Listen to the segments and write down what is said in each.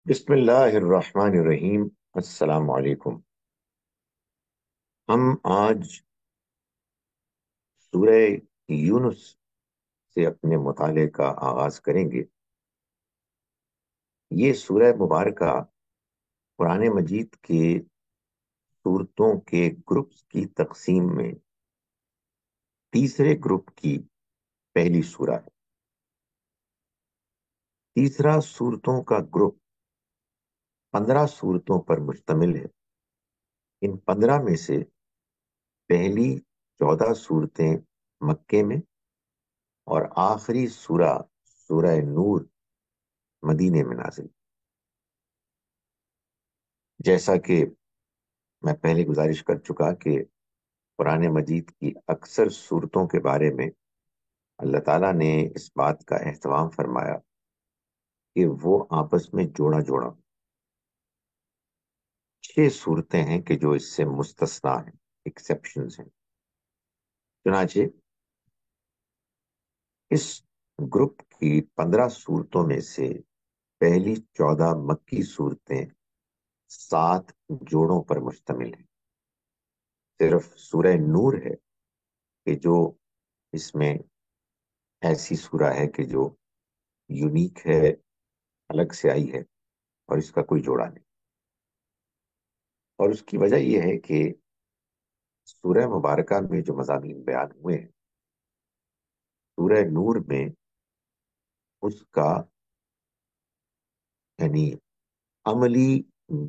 بسم اللہ الرحمن الرحیم۔ السلام علیکم۔ ہم آج سورہ یونس سے اپنے مطالعے کا آغاز کریں گے۔ یہ سورہ مبارکہ قرآن مجید کے سورتوں کے گروپس کی تقسیم میں تیسرے گروپ کی پہلی سورہ ہے۔ تیسرا سورتوں کا گروپ 15 سورتوں پر مشتمل ہے۔ ان 15 میں سے پہلی 14 سورتیں مکے میں اور آخری سورہ نور مدینے میں نازل۔ جیسا کہ میں پہلے گزارش کر چکا کہ قرآن مجید کی اکثر صورتوں کے بارے میں اللہ تعالیٰ نے اس بات کا اہتمام فرمایا کہ وہ آپس میں جوڑا جوڑا 6 صورتیں ہیں کہ جو اس سے مستثنا ہیں، ایکسیپشنز ہیں۔ چنانچہ اس گروپ کی 15 صورتوں میں سے پہلی 14 مکی صورتیں 7 جوڑوں پر مشتمل ہیں۔ صرف سورہ نور ہے کہ جو اس میں ایسی سورہ ہے کہ جو یونیک ہے، الگ سے آئی ہے اور اس کا کوئی جوڑا نہیں۔ اور اس کی وجہ یہ ہے کہ سورہ مبارکہ میں جو مضامین بیان ہوئے ہیں، سورہ نور میں اس کا یعنی عملی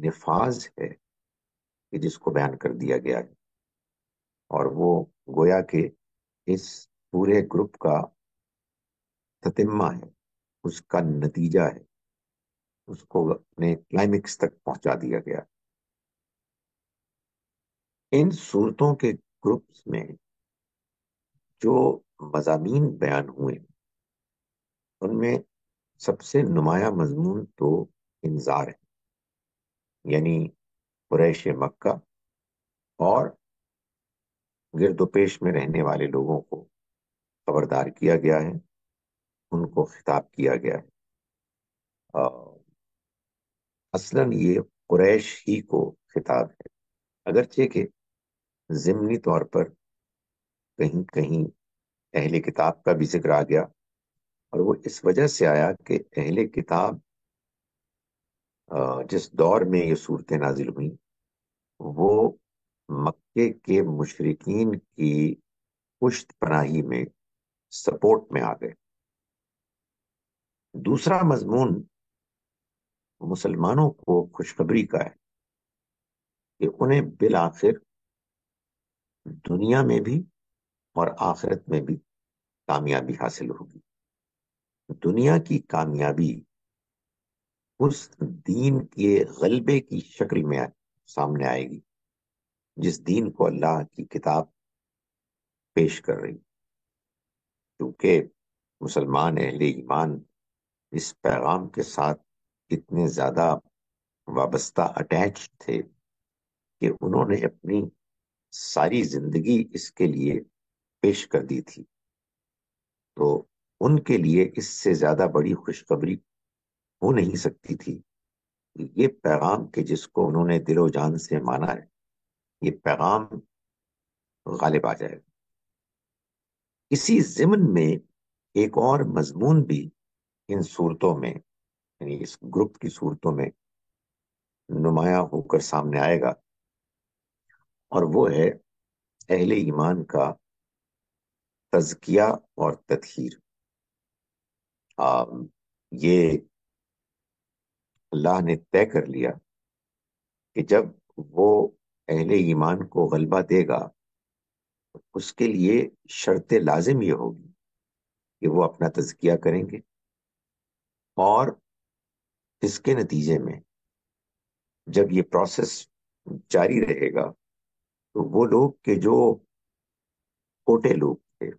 نفاذ ہے کہ جس کو بیان کر دیا گیا ہے، اور وہ گویا کہ اس پورے گروپ کا تتمہ ہے، اس کا نتیجہ ہے، اس کو اپنے کلائمیکس تک پہنچا دیا گیا۔ ان صورتوں کے گروپس میں جو مضامین بیان ہوئے ان میں سب سے نمایاں مضمون تو انذار ہے، یعنی قریش مکہ اور گرد و پیش میں رہنے والے لوگوں کو خبردار کیا گیا ہے، ان کو خطاب کیا گیا ہے۔ اصلاً یہ قریش ہی کو خطاب ہے، اگرچہ کہ ضمنی طور پر کہیں کہیں اہل کتاب کا بھی ذکر آ گیا، اور وہ اس وجہ سے آیا کہ اہل کتاب جس دور میں یہ صورتیں نازل ہوئیں وہ مکے کے مشرکین کی پشت پناہی میں سپورٹ میں آ گئے۔ دوسرا مضمون مسلمانوں کو خوشخبری کا ہے کہ انہیں بالآخر دنیا میں بھی اور آخرت میں بھی کامیابی حاصل ہوگی۔ دنیا کی کامیابی اس دین کے غلبے کی شکل میں سامنے آئے گی جس دین کو اللہ کی کتاب پیش کر رہی، کیونکہ مسلمان اہل ایمان اس پیغام کے ساتھ اتنے زیادہ وابستہ اٹیچ تھے کہ انہوں نے اپنی ساری زندگی اس کے لیے پیش کر دی تھی، تو ان کے لیے اس سے زیادہ بڑی خوشخبری ہو نہیں سکتی تھی۔ یہ پیغام کہ جس کو انہوں نے دل و جان سے مانا ہے، یہ پیغام غالب آ جائے گا۔ اسی ضمن میں ایک اور مضمون بھی ان صورتوں میں یعنی اس گروپ کی صورتوں میں نمایاں ہو کر سامنے آئے گا، اور وہ ہے اہل ایمان کا تزکیہ اور تطہیر۔ یہ اللہ نے طے کر لیا کہ جب وہ اہل ایمان کو غلبہ دے گا اس کے لیے شرط لازم یہ ہوگی کہ وہ اپنا تزکیہ کریں گے، اور اس کے نتیجے میں جب یہ پروسیس جاری رہے گا تو وہ لوگ کہ جو چھوٹے لوگ تھے،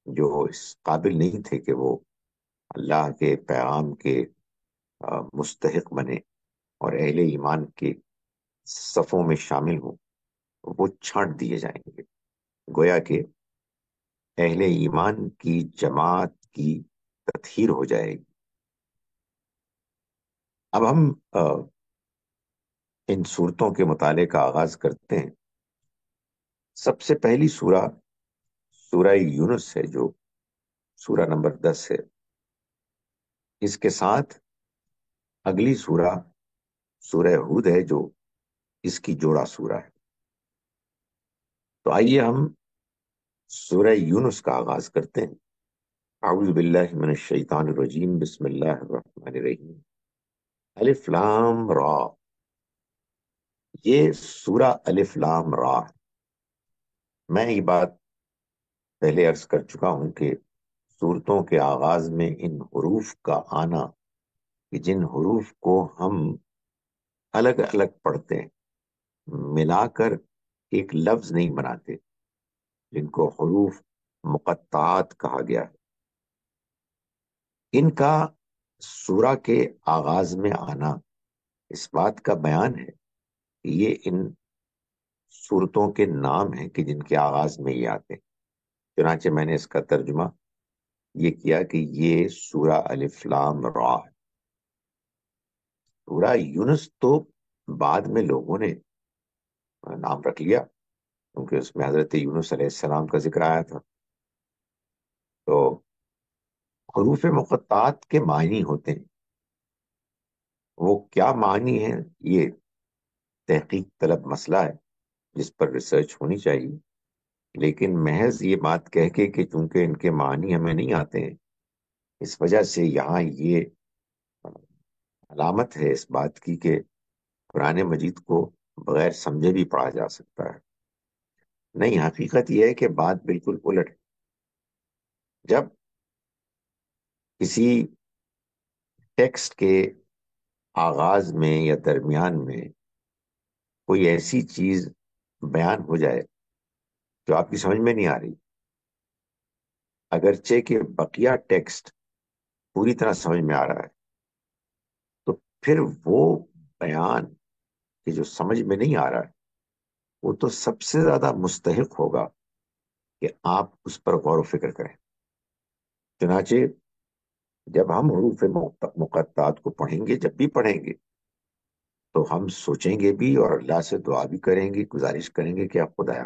جو اس قابل نہیں تھے کہ وہ اللہ کے پیغام کے مستحق بنے اور اہل ایمان کے صفوں میں شامل ہوں، وہ چھانٹ دیے جائیں گے۔ گویا کہ اہل ایمان کی جماعت کی تطہیر ہو جائے گی۔ اب ہم ان صورتوں کے مطالعے کا آغاز کرتے ہیں. سب سے پہلی سورہ سورہ یونس ہے، جو سورہ نمبر 10 ہے. اس کے ساتھ اگلی سورہ سورہ ہود ہے، جو اس کی جوڑا سورہ ہے. تو آئیے ہم سورہ یونس کا آغاز کرتے ہیں. اعوذ باللہ من الشیطان الرجیم، بسم اللہ الرحمن الرحیم. الف لام را. یہ سورہ الف لام را ہے. میں یہ بات پہلے عرض کر چکا ہوں کہ سورتوں کے آغاز میں ان حروف کا آنا، کہ جن حروف کو ہم الگ الگ پڑھتے ہیں، ملا کر ایک لفظ نہیں بناتے، جن کو حروف مقطعات کہا گیا ہے، ان کا سورہ کے آغاز میں آنا اس بات کا بیان ہے کہ یہ ان سورتوں کے نام ہیں کہ جن کے آغاز میں یہ آتے ہیں. چنانچہ میں نے اس کا ترجمہ یہ کیا کہ یہ سورہ الف لام را ہے. سورہ یونس تو بعد میں لوگوں نے نام رکھ لیا، کیونکہ اس میں حضرت یونس علیہ السلام کا ذکر آیا تھا. تو حروف مقطعات کے معنی ہوتے ہیں. وہ کیا معنی ہیں، یہ تحقیق طلب مسئلہ ہے جس پر ریسرچ ہونی چاہیے. لیکن محض یہ بات کہہ کے کہ چونکہ ان کے معنی ہمیں نہیں آتے ہیں، اس وجہ سے یہاں یہ علامت ہے اس بات کی کہ قرآن مجید کو بغیر سمجھے بھی پڑھا جا سکتا ہے. نہیں، حقیقت یہ ہے کہ بات بالکل الٹ ہے. جب کسی ٹیکسٹ کے آغاز میں یا درمیان میں کوئی ایسی چیز بیان ہو جائے جو آپ کی سمجھ میں نہیں آ رہی، اگرچہ کہ بقیہ ٹیکسٹ پوری طرح سمجھ میں آ رہا ہے، تو پھر وہ بیان کہ جو سمجھ میں نہیں آ رہا ہے، وہ تو سب سے زیادہ مستحق ہوگا کہ آپ اس پر غور و فکر کریں. چنانچہ جب ہم حروف مقطعات کو پڑھیں گے، جب بھی پڑھیں گے، تو ہم سوچیں گے بھی اور اللہ سے دعا بھی کریں گے، گزارش کریں گے کہ آپ خدایا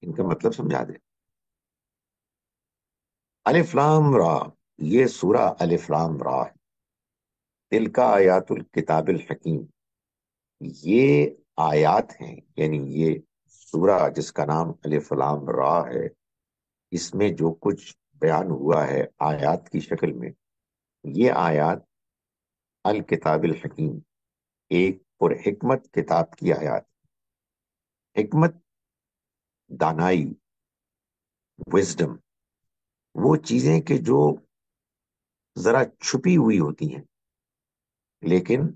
ان کا مطلب سمجھا دیں. الف لام را، یہ سورہ الف لام را ہے. تلکا آیات الکتاب الحکیم، یہ آیات ہیں، یعنی یہ سورہ جس کا نام الف لام را ہے، اس میں جو کچھ بیان ہوا ہے آیات کی شکل میں، یہ آیات الکتاب الحکیم، ایک پر حکمت کتاب کی آیات. حکمت، دانائی، وزڈم، وہ چیزیں کہ جو ذرا چھپی ہوئی ہوتی ہیں، لیکن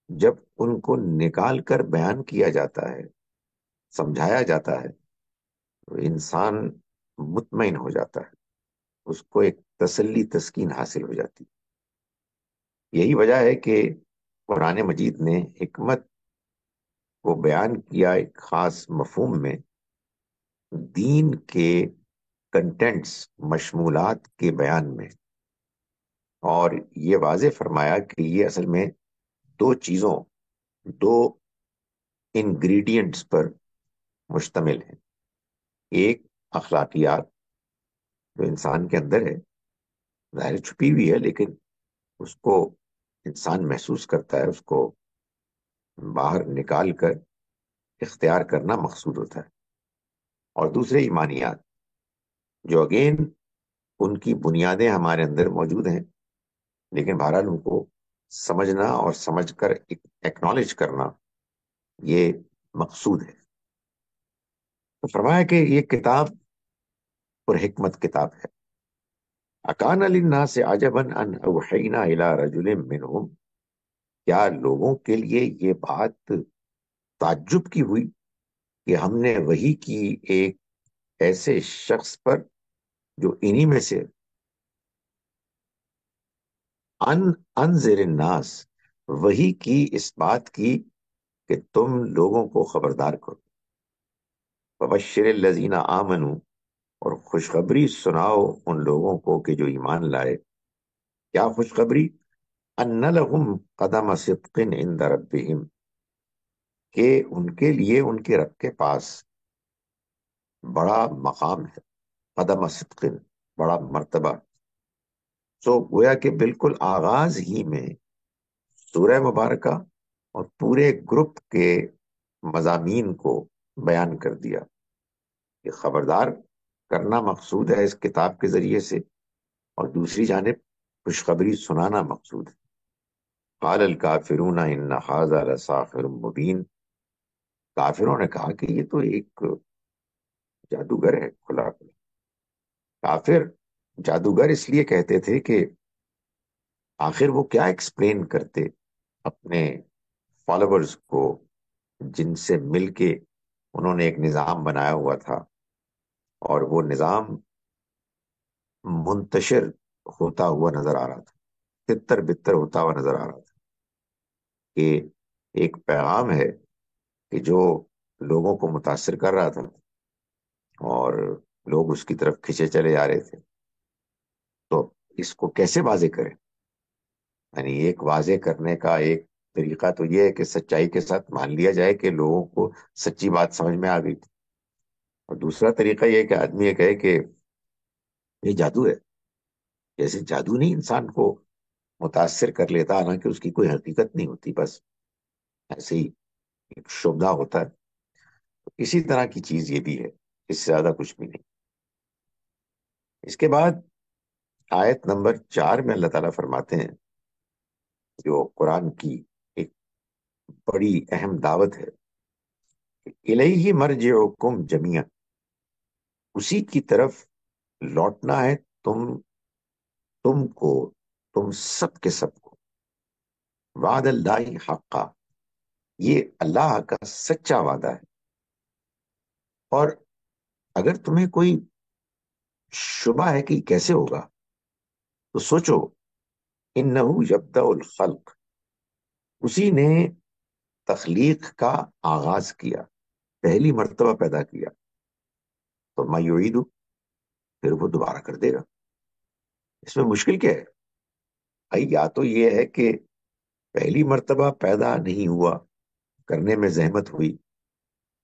جب ان کو نکال کر بیان کیا جاتا ہے، سمجھایا جاتا ہے، تو انسان مطمئن ہو جاتا ہے، اس کو ایک تسلی تسکین حاصل ہو جاتی. یہی وجہ ہے کہ قرآن مجید نے حکمت کو بیان کیا ایک خاص مفہوم میں، دین کے کنٹینٹس، مشمولات کے بیان میں، اور یہ واضح فرمایا کہ یہ اصل میں دو چیزوں، دو انگریڈینٹس پر مشتمل ہے. ایک اخلاقیات جو انسان کے اندر ہے، ظاہر چھپی ہوئی ہے، لیکن اس کو انسان محسوس کرتا ہے، اس کو باہر نکال کر اختیار کرنا مقصود ہوتا ہے. اور دوسرے ایمانیات، جو اگین ان کی بنیادیں ہمارے اندر موجود ہیں، لیکن بہرحال ان کو سمجھنا اور سمجھ کر ایکنالج کرنا یہ مقصود ہے. تو فرمایا کہ یہ کتاب اور حکمت کتاب ہے. اکان للناس عجبا ان اوحینا الی رجل منہم، کیا لوگوں کے لیے یہ بات تعجب کی ہوئی کہ ہم نے وحی کی ایک ایسے شخص پر جو انہی میں سے، انذر الناس، وحی کی اس بات کی کہ تم لوگوں کو خبردار کرو. وبشر الذین آمنوا، اور خوشخبری سناؤ ان لوگوں کو کہ جو ایمان لائے. کیا خوشخبری؟ ان لہم قدم صدق عند ربہم، کہ ان کے لیے ان کے رب کے پاس بڑا مقام ہے، قدم صدق، بڑا مرتبہ. سو گویا کہ بالکل آغاز ہی میں سورہ مبارکہ اور پورے گروپ کے مضامین کو بیان کر دیا کہ خبردار کرنا مقصود ہے اس کتاب کے ذریعے سے، اور دوسری جانب خوشخبری سنانا مقصود ہے. قال الکافرون ان ھذا لساحر مبین، کافروں نے کہا کہ یہ تو ایک جادوگر ہے کھلا کھلا. کافر جادوگر اس لیے کہتے تھے کہ آخر وہ کیا ایکسپلین کرتے اپنے فالوورز کو، جن سے مل کے انہوں نے ایک نظام بنایا ہوا تھا، اور وہ نظام منتشر ہوتا ہوا نظر آ رہا تھا، تتر بتر ہوتا ہوا نظر آ رہا تھا، کہ ایک پیغام ہے کہ جو لوگوں کو متاثر کر رہا تھا، اور لوگ اس کی طرف کھینچے چلے جا رہے تھے. تو اس کو کیسے واضح کریں؟ یعنی ایک واضح کرنے کا ایک طریقہ تو یہ ہے کہ سچائی کے ساتھ مان لیا جائے کہ لوگوں کو سچی بات سمجھ میں آ گئی تھی، اور دوسرا طریقہ یہ ہے کہ آدمی یہ کہے کہ یہ جادو ہے. جیسے جادو نہیں انسان کو متاثر کر لیتا، حالانکہ اس کی کوئی حقیقت نہیں ہوتی، بس ایسے ہی ایک شبہ ہوتا ہے. اسی طرح کی چیز یہ بھی ہے، اس سے زیادہ کچھ بھی نہیں. اس کے بعد آیت نمبر 4 میں اللہ تعالیٰ فرماتے ہیں، جو قرآن کی ایک بڑی اہم دعوت ہے، الیہ مرجعکم جمیعا، اسی کی طرف لوٹنا ہے تم کو، تم سب کے سب کو. وعد اللہ حقا، یہ اللہ کا سچا وعدہ ہے. اور اگر تمہیں کوئی شبہ ہے کہ کیسے ہوگا، تو سوچو، انہ یبدأ الخلق، اسی نے تخلیق کا آغاز کیا، پہلی مرتبہ پیدا کیا. تو میں یعیدو، پھر وہ دوبارہ کر دے گا. اس میں مشکل کیا ہے بھائی؟ یا تو یہ ہے کہ پہلی مرتبہ پیدا نہیں ہوا، کرنے میں زحمت ہوئی،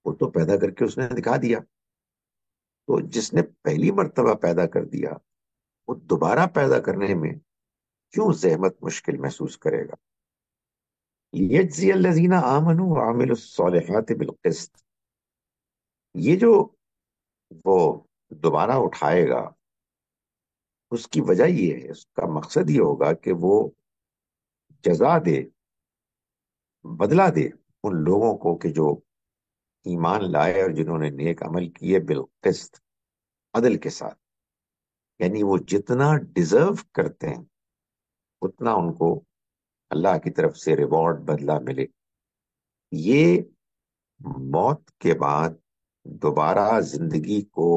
وہ تو پیدا کر کے اس نے دکھا دیا. تو جس نے پہلی مرتبہ پیدا کر دیا، وہ دوبارہ پیدا کرنے میں کیوں زحمت مشکل محسوس کرے گا؟ لیجزی الذین آمنوا وعملوا الصالحات بالقسط، یہ جو وہ دوبارہ اٹھائے گا، اس کی وجہ یہ ہے، اس کا مقصد یہ ہوگا کہ وہ جزا دے، بدلہ دے ان لوگوں کو کہ جو ایمان لائے اور جنہوں نے نیک عمل کیے، بالقسط، عدل کے ساتھ. یعنی وہ جتنا ڈیزرو کرتے ہیں اتنا ان کو اللہ کی طرف سے ریوارڈ، بدلہ ملے. یہ موت کے بعد دوبارہ زندگی کو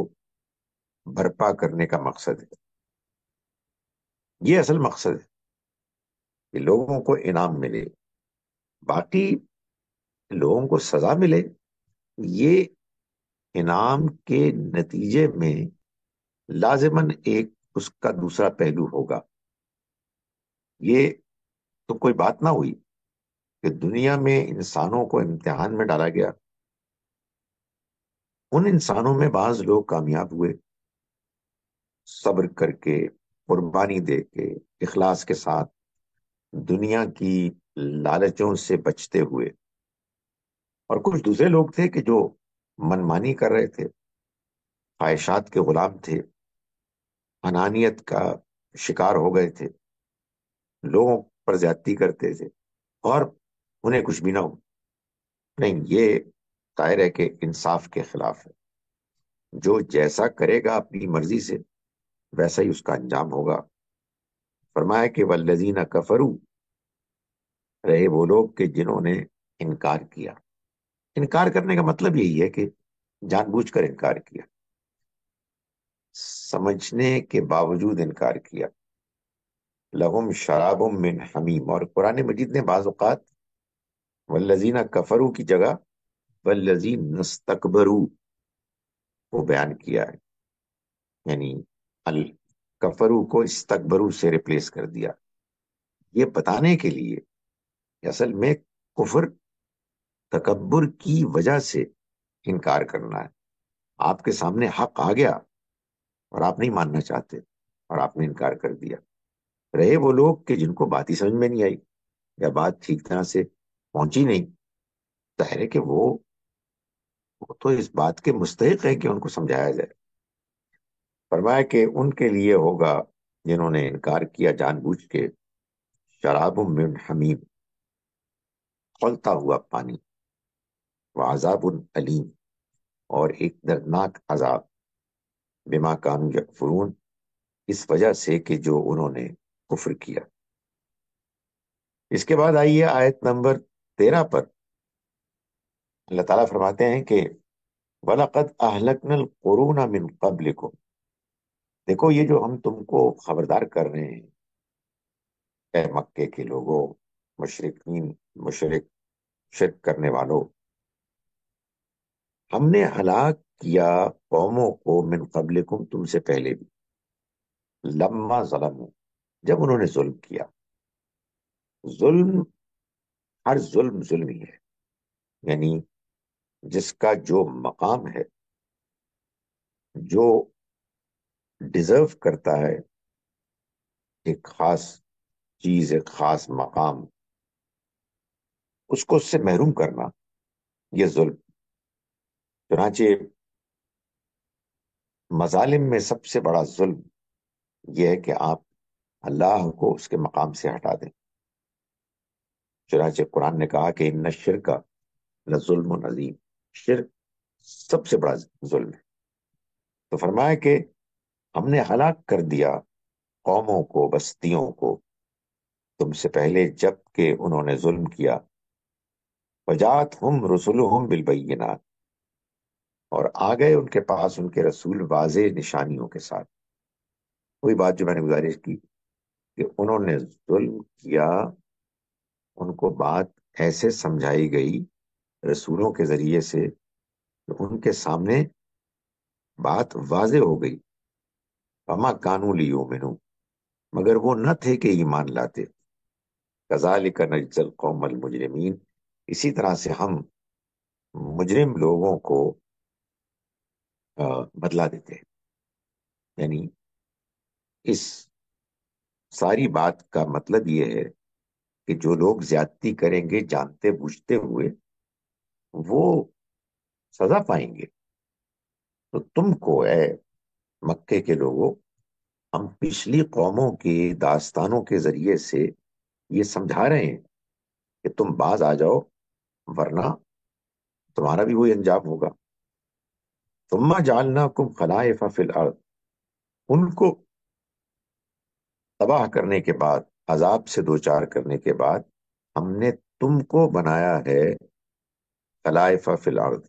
برپا کرنے کا مقصد ہے. یہ اصل مقصد ہے کہ لوگوں کو انعام ملے، باقی لوگوں کو سزا ملے. یہ انعام کے نتیجے میں لازماً ایک اس کا دوسرا پہلو ہوگا. یہ تو کوئی بات نہ ہوئی کہ دنیا میں انسانوں کو امتحان میں ڈالا گیا، ان انسانوں میں بعض لوگ کامیاب ہوئے، صبر کر کے، قربانی دے کے، اخلاص کے ساتھ، دنیا کی لالچوں سے بچتے ہوئے. اور کچھ دوسرے لوگ تھے کہ جو منمانی کر رہے تھے، خواہشات کے غلام تھے، انانیت کا شکار ہو گئے تھے، لوگوں پر زیادتی کرتے تھے، اور انہیں کچھ بھی نہ ہو. نہیں، یہ ظاہر ہے کہ انصاف کے خلاف ہے. جو جیسا کرے گا اپنی مرضی سے، ویسا ہی اس کا انجام ہوگا. فرمایا کہ والذین کفروا، رہے وہ لوگ کہ جنہوں نے انکار کیا. انکار کرنے کا مطلب یہی ہے کہ جان بوجھ کر انکار کیا، سمجھنے کے باوجود انکار کیا. لہم شراب من حمیم، اور قرآن مجید نے بعض اوقات والذین کفروا کی جگہ والذین استکبروا کو بیان کیا ہے. یعنی الکفروا کو استکبروا سے ریپلیس کر دیا. یہ بتانے کے لیے کہ اصل میں کفر تکبر کی وجہ سے انکار کرنا ہے. آپ کے سامنے حق آ گیا اور آپ نہیں ماننا چاہتے اور آپ نے انکار کر دیا. رہے وہ لوگ کہ جن کو بات ہی سمجھ میں نہیں آئی یا بات ٹھیک طرح سے پہنچی نہیں، ظاہر ہے کہ وہ تو اس بات کے مستحق ہے کہ ان کو سمجھایا جائے. فرمایا کہ ان کے لیے ہوگا جنہوں نے انکار کیا جان بوجھ کے، شراب من حمیم، کھولتا ہوا پانی، وعذاب علیم، اور ایک دردناک عذاب، بما کانوا یکفرون، اس وجہ سے کہ جو انہوں نے کفر کیا. اس کے بعد آئیے آیت نمبر 13 پر. اللہ تعالیٰ فرماتے ہیں کہ وَلَقَدْ أَهْلَكْنَا الْقُرُونَ مِنْ قَبْلِكُمْ، دیکھو یہ جو ہم تم کو خبردار کر رہے ہیں اے مکے کے لوگوں، مشرکین، مشرک، شرک کرنے والوں، ہم نے ہلاک کیا قوموں کو من قبلکم، تم سے پہلے بھی، لما ظلموا، جب انہوں نے ظلم کیا. ظلم، ہر ظلم ظلم ہی ہے، یعنی جس کا جو مقام ہے، جو ڈیزرو کرتا ہے ایک خاص چیز، ایک خاص مقام، اس کو اس سے محروم کرنا، یہ ظلم. چنانچہ مظالم میں سب سے بڑا ظلم یہ ہے کہ آپ اللہ کو اس کے مقام سے ہٹا دیں. چنانچہ قرآن نے کہا کہ ان الشرک لظلم عظیم، شرک سب سے بڑا ظلم ہے. تو فرمایا کہ ہم نے ہلاک کر دیا قوموں کو، بستیوں کو تم سے پہلے جب کہ انہوں نے ظلم کیا. وجاءتہم رسلہم بالبینات، اور آ گئے ان کے پاس ان کے رسول واضح نشانیوں کے ساتھ. وہی بات جو میں نے گزارش کی کہ انہوں نے ظلم کیا، ان کو بات ایسے سمجھائی گئی رسولوں کے ذریعے سے کہ ان کے سامنے بات واضح ہو گئی. وما کانوا لیؤمنوا، مگر وہ نہ تھے کہ ایمان لاتے. کذالک نجزی القوم المجرمین، اسی طرح سے ہم مجرم لوگوں کو بدلا دیتے ہیں. یعنی اس ساری بات کا مطلب یہ ہے کہ جو لوگ زیادتی کریں گے جانتے بوجھتے ہوئے، وہ سزا پائیں گے. تو تم کو اے مکے کے لوگوں، ہم پچھلی قوموں کی داستانوں کے ذریعے سے یہ سمجھا رہے ہیں کہ تم باز آ جاؤ، ورنہ تمہارا بھی وہی انجام ہوگا. ثم جعلناکم خلائف فی الارض، ان کو تباہ کرنے کے بعد، عذاب سے دوچار کرنے کے بعد، ہم نے تم کو بنایا ہے خلائف فی الارض،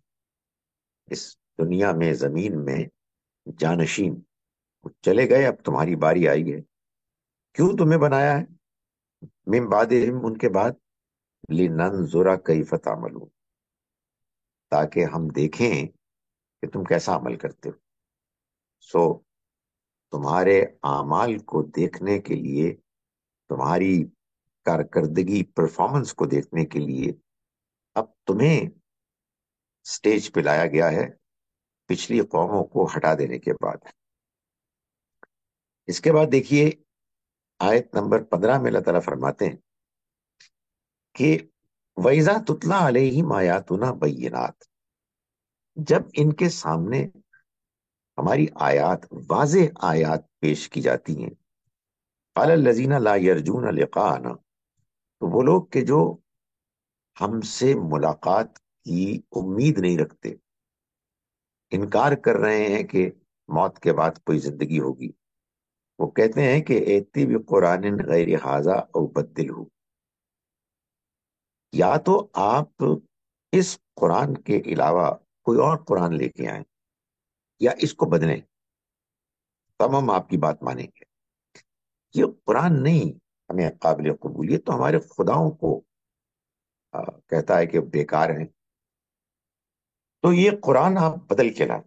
اس دنیا میں، زمین میں جانشین. چلے گئے، اب تمہاری باری آئی ہے. کیوں تمہیں بنایا ہے؟ من بعدہم، ان کے بعد، لننظر کیف تعملون، تاکہ ہم دیکھیں کہ تم کیسا عمل کرتے ہو. سو تمہارے اعمال کو دیکھنے کے لیے، تمہاری کارکردگی، پرفارمنس کو دیکھنے کے لیے اب تمہیں سٹیج پہ لایا گیا ہے پچھلی قوموں کو ہٹا دینے کے بعد. اس کے بعد دیکھیے آیت نمبر 15 میں اللہ تعالیٰ فرماتے ہیں کہ وَإِذَا تُتْلَى عَلَيْهِمْ آيَاتُنَا بَيِّنَاتٍ، جب ان کے سامنے ہماری آیات، واضح آیات پیش کی جاتی ہیں، قَالَ الَّذِينَ لَا يَرْجُونَ لِقَاءَنَا، تو وہ لوگ کہ جو ہم سے ملاقات کی امید نہیں رکھتے، انکار کر رہے ہیں کہ موت کے بعد کوئی زندگی ہوگی، وہ کہتے ہیں کہ ایتی بقرآن غیر ھذا او بدلہ، یا تو آپ اس قرآن کے علاوہ کوئی اور قرآن لے کے آئیں یا اس کو بدلیں، تب ہم آپ کی بات مانیں گے. یہ قرآن نہیں ہمیں قابل قبول، یہ تو ہمارے خداؤں کو کہتا ہے کہ بیکار ہیں. تو یہ قرآن آپ بدل کے لائیں،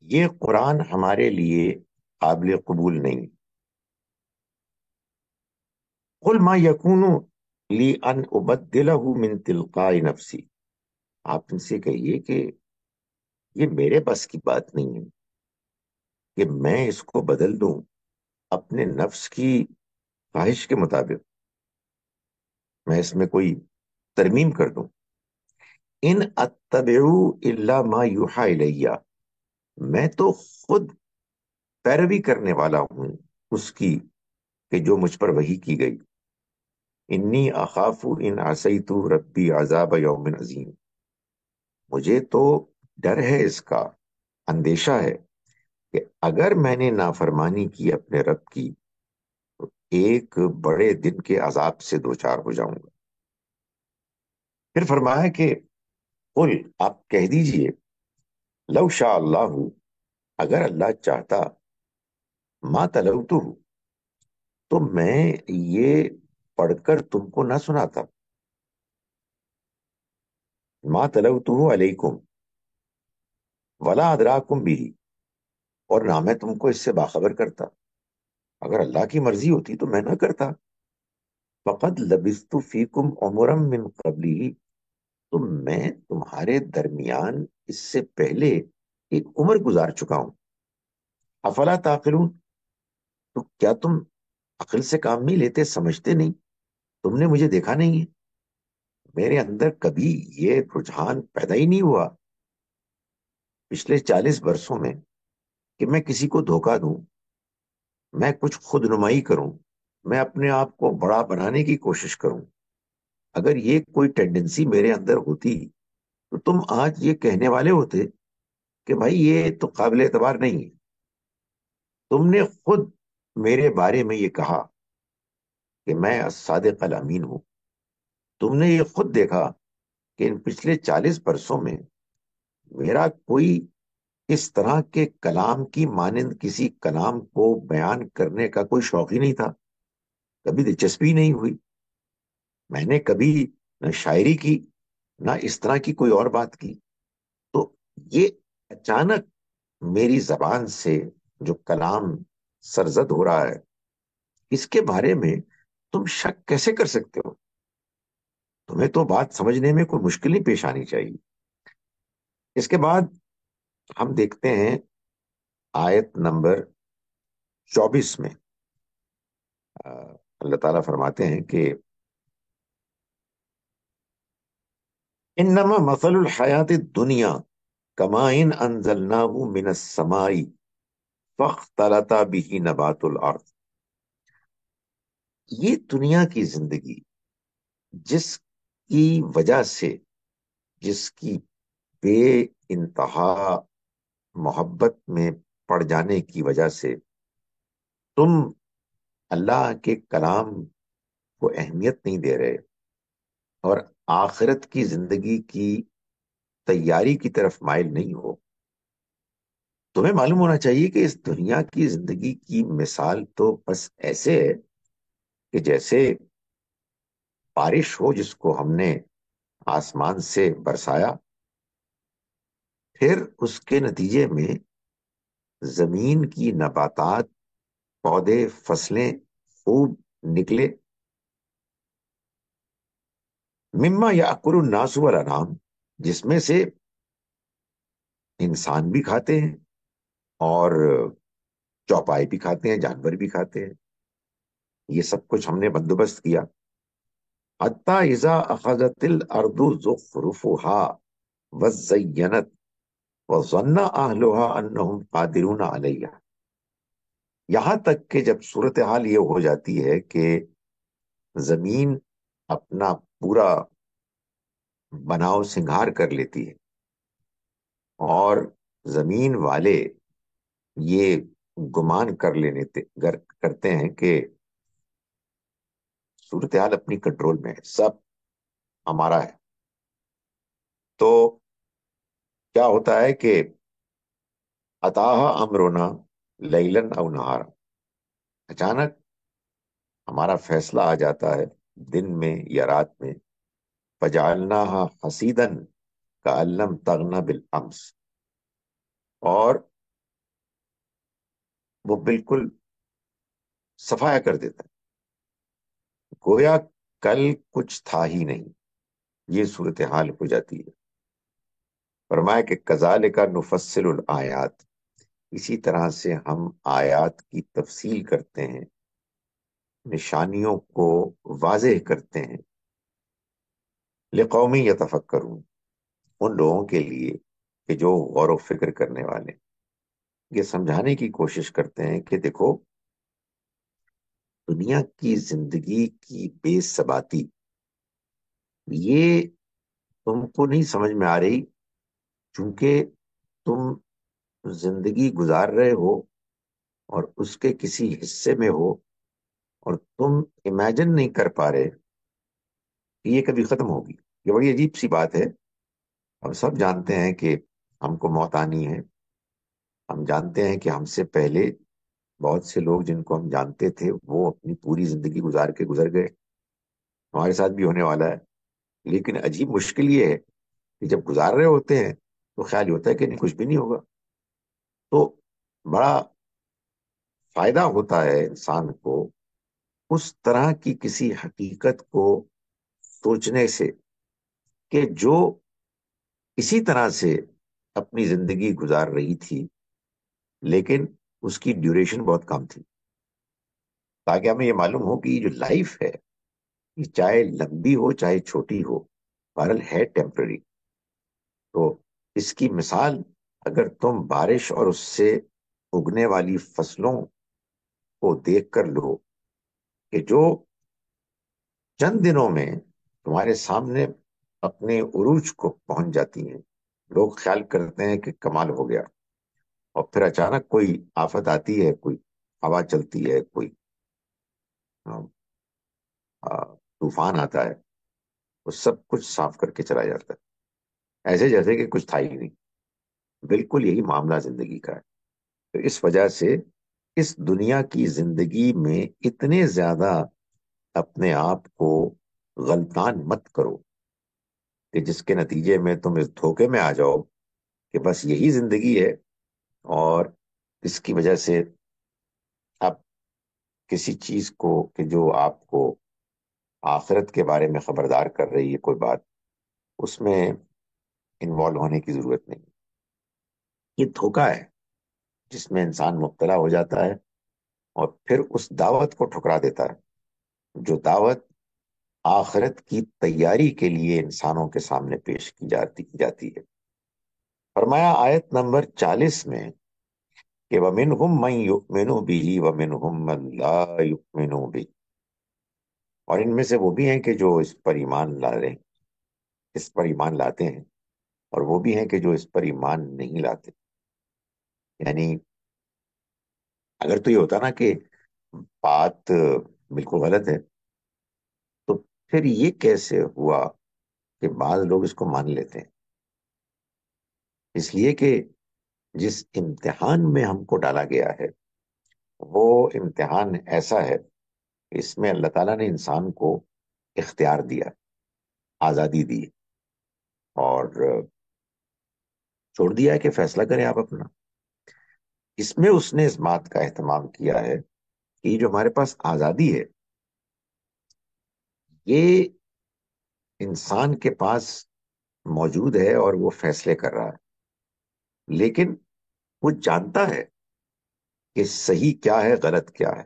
یہ قرآن ہمارے لیے قابل قبول نہیں. قل ما یکون لی ان ابدلہ من تلقاء نفسی، آپ ان سے کہیے کہ یہ میرے بس کی بات نہیں ہے کہ میں اس کو بدل دوں اپنے نفس کی خواہش کے مطابق، میں اس میں کوئی ترمیم کر دوں. ان اتبع الا ما یوحى الیہ، میں تو خود پیروی کرنے والا ہوں اس کی کہ جو مجھ پر وحی کی گئی. انی اخاف ان عصیت ربی عذاب یوم عظیم، مجھے تو ڈر ہے، اس کا اندیشہ ہے کہ اگر میں نے نافرمانی کی اپنے رب کی تو ایک بڑے دن کے عذاب سے دوچار ہو جاؤں گا. پھر فرمایا کہ قل، آپ کہہ دیجئے، لو شاء اللہ، اگر اللہ چاہتا، ما تلوتہ، تو میں یہ پڑھ کر تم کو نہ سناتا. ما تلوتہ علیکم ولا ادراکم بھی، اور نہ میں تم کو اس سے باخبر کرتا. اگر اللہ کی مرضی ہوتی تو میں نہ کرتا. فقد لبثت فیکم عمرا من قبلی، تو میں تمہارے درمیان اس سے پہلے ایک عمر گزار چکا ہوں. افلا تعقلون، تو کیا تم عقل سے کام نہیں لیتے، سمجھتے نہیں؟ تم نے مجھے دیکھا نہیں ہے، میرے اندر کبھی یہ رجحان پیدا ہی نہیں ہوا پچھلے 40 برسوں میں کہ میں کسی کو دھوکہ دوں، میں کچھ خود نمائی کروں، میں اپنے آپ کو بڑا بنانے کی کوشش کروں. اگر یہ کوئی ٹینڈنسی میرے اندر ہوتی تو تم آج یہ کہنے والے ہوتے کہ بھائی یہ تو قابل اعتبار نہیں ہے. تم نے خود میرے بارے میں یہ کہا کہ میں الصادق الامین ہوں. تم نے یہ خود دیکھا کہ ان پچھلے 40 برسوں میں میرا کوئی اس طرح کے کلام کی مانند کسی کلام کو بیان کرنے کا کوئی شوق ہی نہیں تھا، کبھی دلچسپی نہیں ہوئی. میں نے کبھی نہ شاعری کی، نہ اس طرح کی کوئی اور بات کی. تو یہ اچانک میری زبان سے جو کلام سرزد ہو رہا ہے، اس کے بارے میں تم شک کیسے کر سکتے ہو؟ تمہیں تو بات سمجھنے میں کوئی مشکل نہیں پیش آنی چاہیے. اس کے بعد ہم دیکھتے ہیں آیت نمبر 24 میں اللہ تعالیٰ فرماتے ہیں کہ انما مثل الحیات الدنیا کمائن انزلناہ من السماء فاختلط به نبات الارض. یہ دنیا کی زندگی جس کی وجہ سے، جس کی بے انتہا محبت میں پڑ جانے کی وجہ سے تم اللہ کے کلام کو اہمیت نہیں دے رہے اور آخرت کی زندگی کی تیاری کی طرف مائل نہیں ہو. تمہیں معلوم ہونا چاہیے کہ اس دنیا کی زندگی کی مثال تو بس ایسے ہے کہ جیسے بارش ہو جس کو ہم نے آسمان سے برسایا، پھر اس کے نتیجے میں زمین کی نباتات، پودے، فصلیں خوب نکلے. مما یاکل الناس والانعام، جس میں سے انسان بھی کھاتے ہیں اور چوپائے بھی کھاتے ہیں، جانور بھی کھاتے ہیں. یہ سب کچھ ہم نے بندوبست کیا. حتی اذا اخذت الارض زخرفها وزینت وظن اہلها انہم قادرون علیہا، یہاں تک کہ جب صورتحال یہ ہو جاتی ہے کہ زمین اپنا پورا بناؤ سنگھار کر لیتی ہے اور زمین والے یہ گمان کرتے ہیں کہ صورتحال اپنی کنٹرول میں ہے، سب ہمارا ہے. تو کیا ہوتا ہے کہ اتاہا امرنا لیلن او نہارا، اچانک ہمارا فیصلہ آ جاتا ہے دن میں یا رات میں. فجعلناها حصیدا کأن لم تغن بالامس، اور وہ بالکل صفایا کر دیتا ہے. گویا کل کچھ تھا ہی نہیں، یہ صورتحال ہو جاتی ہے۔ فرمایا کہ کذالک نفصل الآیات، اسی طرح سے ہم آیات کی تفصیل کرتے ہیں، نشانیوں کو واضح کرتے ہیں، لقوم یتفکرون، ان لوگوں کے لیے کہ جو غور و فکر کرنے والے، یہ سمجھانے کی کوشش کرتے ہیں کہ دیکھو، دنیا کی زندگی کی بے ثباتی یہ تم کو نہیں سمجھ میں آ رہی، چونکہ تم زندگی گزار رہے ہو اور اس کے کسی حصے میں ہو، اور تم امیجن نہیں کر پا رہے کہ یہ کبھی ختم ہوگی۔ یہ بڑی عجیب سی بات ہے۔ ہم سب جانتے ہیں کہ ہم کو موت آنی ہے، ہم جانتے ہیں کہ ہم سے پہلے بہت سے لوگ جن کو ہم جانتے تھے وہ اپنی پوری زندگی گزار کے گزر گئے، ہمارے ساتھ بھی ہونے والا ہے۔ لیکن عجیب مشکل یہ ہے کہ جب گزار رہے ہوتے ہیں تو خیال یہ ہوتا ہے کہ نہیں، کچھ بھی نہیں ہوگا۔ تو بڑا فائدہ ہوتا ہے انسان کو اس طرح کی کسی حقیقت کو سوچنے سے کہ جو اسی طرح سے اپنی زندگی گزار رہی تھی، لیکن اس کی ڈیوریشن بہت کم تھی، تاکہ ہمیں یہ معلوم ہو کہ یہ جو لائف ہے، یہ چاہے لمبی ہو چاہے چھوٹی ہو، بہرحال ہے ٹیمپرری۔ تو اس کی مثال اگر تم بارش اور اس سے اگنے والی فصلوں کو دیکھ کر لو کہ جو چند دنوں میں تمہارے سامنے اپنے عروج کو پہنچ جاتی ہیں، لوگ خیال کرتے ہیں کہ کمال ہو گیا، اور پھر اچانک کوئی آفت آتی ہے، کوئی ہوا چلتی ہے، کوئی آ، طوفان آتا ہے، وہ سب کچھ صاف کر کے چلا جاتا ہے، ایسے جیسے کہ کچھ تھا ہی نہیں۔ بالکل یہی معاملہ زندگی کا ہے۔ تو اس وجہ سے اس دنیا کی زندگی میں اتنے زیادہ اپنے آپ کو غلطان مت کرو کہ جس کے نتیجے میں تم اس دھوکے میں آ جاؤ کہ بس یہی زندگی ہے، اور اس کی وجہ سے آپ کسی چیز کو کہ جو آپ کو آخرت کے بارے میں خبردار کر رہی ہے کوئی بات، اس میں انوالو ہونے کی ضرورت نہیں۔ یہ دھوکا ہے جس میں انسان مبتلا ہو جاتا ہے، اور پھر اس دعوت کو ٹھکرا دیتا ہے جو دعوت آخرت کی تیاری کے لیے انسانوں کے سامنے پیش کی جاتی ہے۔ فرمایا آیت نمبر 40 میں کہ وَمِنْهُمْ مَنْ يُؤْمِنُ بِهِ وَمِنْهُمْ مَنْ لَا يُؤْمِنُ بِهِ، اور ان میں سے وہ بھی ہیں کہ جو اس پر ایمان لا رہے ہیں، اس پر ایمان لاتے ہیں، اور وہ بھی ہیں کہ جو اس پر ایمان نہیں لاتے۔ یعنی اگر تو یہ ہوتا نا کہ بات بالکل غلط ہے، تو پھر یہ کیسے ہوا کہ بعض لوگ اس کو مان لیتے ہیں؟ اس لیے کہ جس امتحان میں ہم کو ڈالا گیا ہے وہ امتحان ایسا ہے کہ اس میں اللہ تعالیٰ نے انسان کو اختیار دیا، آزادی دی، اور چھوڑ دیا ہے کہ فیصلہ کریں آپ اپنا۔ اس میں اس نے اس بات کا اہتمام کیا ہے کہ یہ جو ہمارے پاس آزادی ہے، یہ انسان کے پاس موجود ہے اور وہ فیصلے کر رہا ہے، لیکن وہ جانتا ہے کہ صحیح کیا ہے، غلط کیا ہے،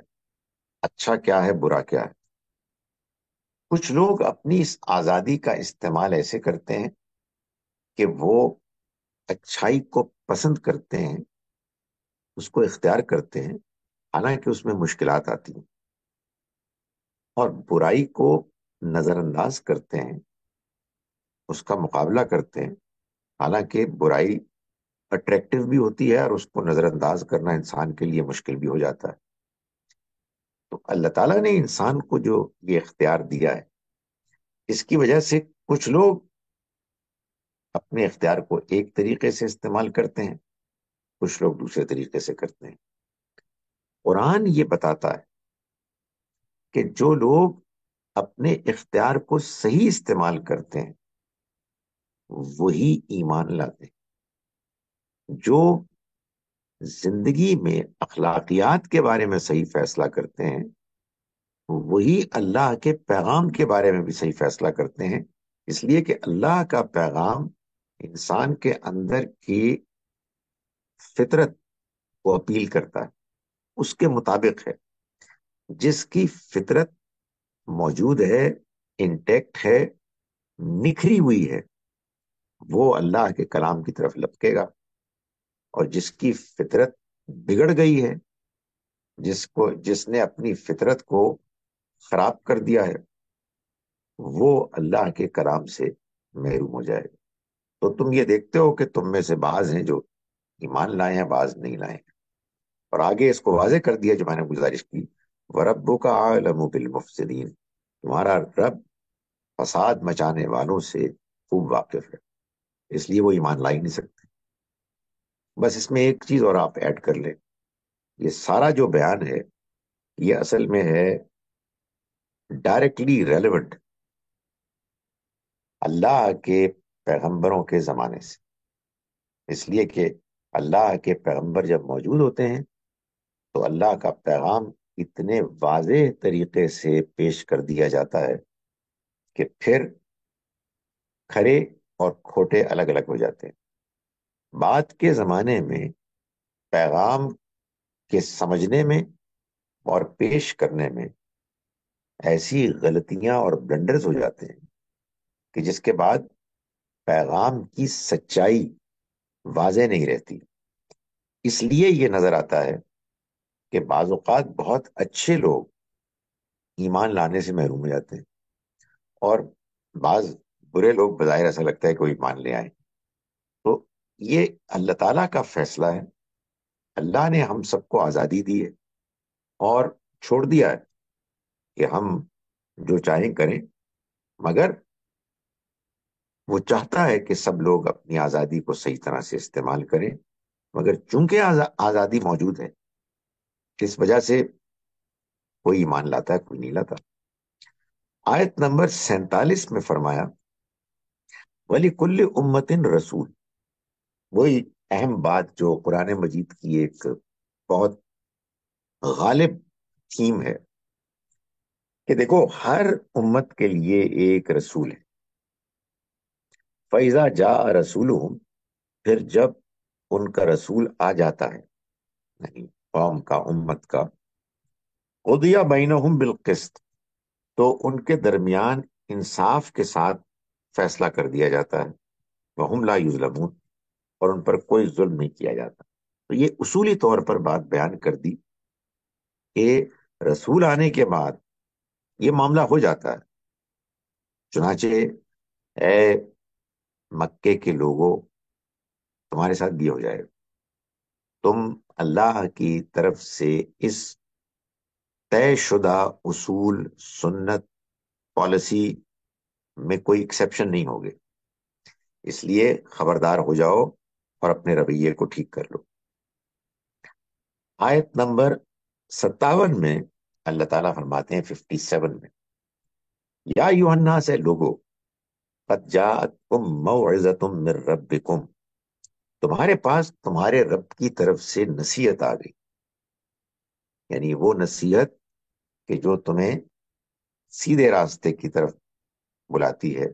اچھا کیا ہے، برا کیا ہے۔ کچھ لوگ اپنی اس آزادی کا استعمال ایسے کرتے ہیں کہ وہ اچھائی کو پسند کرتے ہیں، اس کو اختیار کرتے ہیں، حالانکہ اس میں مشکلات آتی ہیں، اور برائی کو نظر انداز کرتے ہیں، اس کا مقابلہ کرتے ہیں، حالانکہ برائی اٹریکٹیو بھی ہوتی ہے اور اس کو نظر انداز کرنا انسان کے لیے مشکل بھی ہو جاتا ہے۔ تو اللہ تعالیٰ نے انسان کو جو یہ اختیار دیا ہے، اس کی وجہ سے کچھ لوگ اپنے اختیار کو ایک طریقے سے استعمال کرتے ہیں، کچھ لوگ دوسرے طریقے سے کرتے ہیں۔ قرآن یہ بتاتا ہے کہ جو لوگ اپنے اختیار کو صحیح استعمال کرتے ہیں وہی ایمان لاتے ہیں، جو زندگی میں اخلاقیات کے بارے میں صحیح فیصلہ کرتے ہیں وہی اللہ کے پیغام کے بارے میں بھی صحیح فیصلہ کرتے ہیں، اس لیے کہ اللہ کا پیغام انسان کے اندر کی فطرت کو اپیل کرتا ہے، اس کے مطابق ہے۔ جس کی فطرت موجود ہے، انٹیکٹ ہے، نکھری ہوئی ہے، وہ اللہ کے کلام کی طرف لپکے گا، اور جس کی فطرت بگڑ گئی ہے، جس نے اپنی فطرت کو خراب کر دیا ہے، وہ اللہ کے کلام سے محروم ہو جائے گا۔ تو تم یہ دیکھتے ہو کہ تم میں سے بعض ہیں جو ایمان لائے ہیں، بعض نہیں لائے ہیں۔ اور آگے اس کو واضح کر دیا جو میں نے گزارش کی، وَرَبُّكَ أَعْلَمُ بِالْمُفْسِدِينَ، تمہارا رب فساد مچانے والوں سے خوب واقف ہے، اس لیے وہ ایمان لا ہی نہیں سکتے۔ بس اس میں ایک چیز اور آپ ایڈ کر لیں، یہ سارا جو بیان ہے یہ اصل میں ہے ڈائریکٹلی ریلیونٹ اللہ کے پیغمبروں کے زمانے سے، اس لیے کہ اللہ کے پیغمبر جب موجود ہوتے ہیں تو اللہ کا پیغام اتنے واضح طریقے سے پیش کر دیا جاتا ہے کہ پھر کھرے اور کھوٹے الگ الگ ہو جاتے ہیں۔ بعد کے زمانے میں پیغام کے سمجھنے میں اور پیش کرنے میں ایسی غلطیاں اور بلنڈرز ہو جاتے ہیں کہ جس کے بعد پیغام کی سچائی واضح نہیں رہتی۔ اس لیے یہ نظر آتا ہے کہ بعض اوقات بہت اچھے لوگ ایمان لانے سے محروم ہو جاتے ہیں، اور بعض برے لوگ بظاہر ایسا لگتا ہے کہ وہ ایمان لے آئے۔ تو یہ اللہ تعالیٰ کا فیصلہ ہے، اللہ نے ہم سب کو آزادی دی ہے اور چھوڑ دیا ہے کہ ہم جو چاہیں کریں، مگر وہ چاہتا ہے کہ سب لوگ اپنی آزادی کو صحیح طرح سے استعمال کریں، مگر چونکہ آزادی موجود ہے اس وجہ سے کوئی ایمان لاتا ہے، کوئی نہیں لاتا۔ آیت نمبر 47 میں فرمایا وَلِكُلِّ أُمَّةٍ رسول، وہی اہم بات جو قرآن مجید کی ایک بہت غالب تھیم ہے کہ دیکھو ہر امت کے لیے ایک رسول ہے۔ فَإِذَا جَاءَ رَسُولُهُمْ، پھر جب ان کا رسول آ جاتا ہے، یعنی قوم کا، امت کا، قُضِيَ بَيْنَهُمْ بِالْقِسْطِ، تو ان کے درمیان انصاف کے ساتھ فیصلہ کر دیا جاتا ہے، وَهُمْ لَا يُظْلَمُونَ، اور ان پر کوئی ظلم نہیں کیا جاتا۔ تو یہ اصولی طور پر بات بیان کر دی کہ رسول آنے کے بعد یہ معاملہ ہو جاتا ہے۔ چنانچہ اے مکے کے لوگوں، تمہارے ساتھ بھی ہو جائے گا، تم اللہ کی طرف سے اس طے شدہ اصول، سنت، پالیسی میں کوئی ایکسیپشن نہیں ہوگے، اس لیے خبردار ہو جاؤ اور اپنے رویے کو ٹھیک کر لو۔ آیت نمبر 57 میں اللہ تعالیٰ فرماتے ہیں، 57 میں، یا ایھا الناس، سے لوگو، قد جاءتکم موعظۃ من ربکم، تمہارے پاس تمہارے رب کی طرف سے نصیحت آ گئی، یعنی وہ نصیحت کہ جو تمہیں سیدھے راستے کی طرف بلاتی ہے،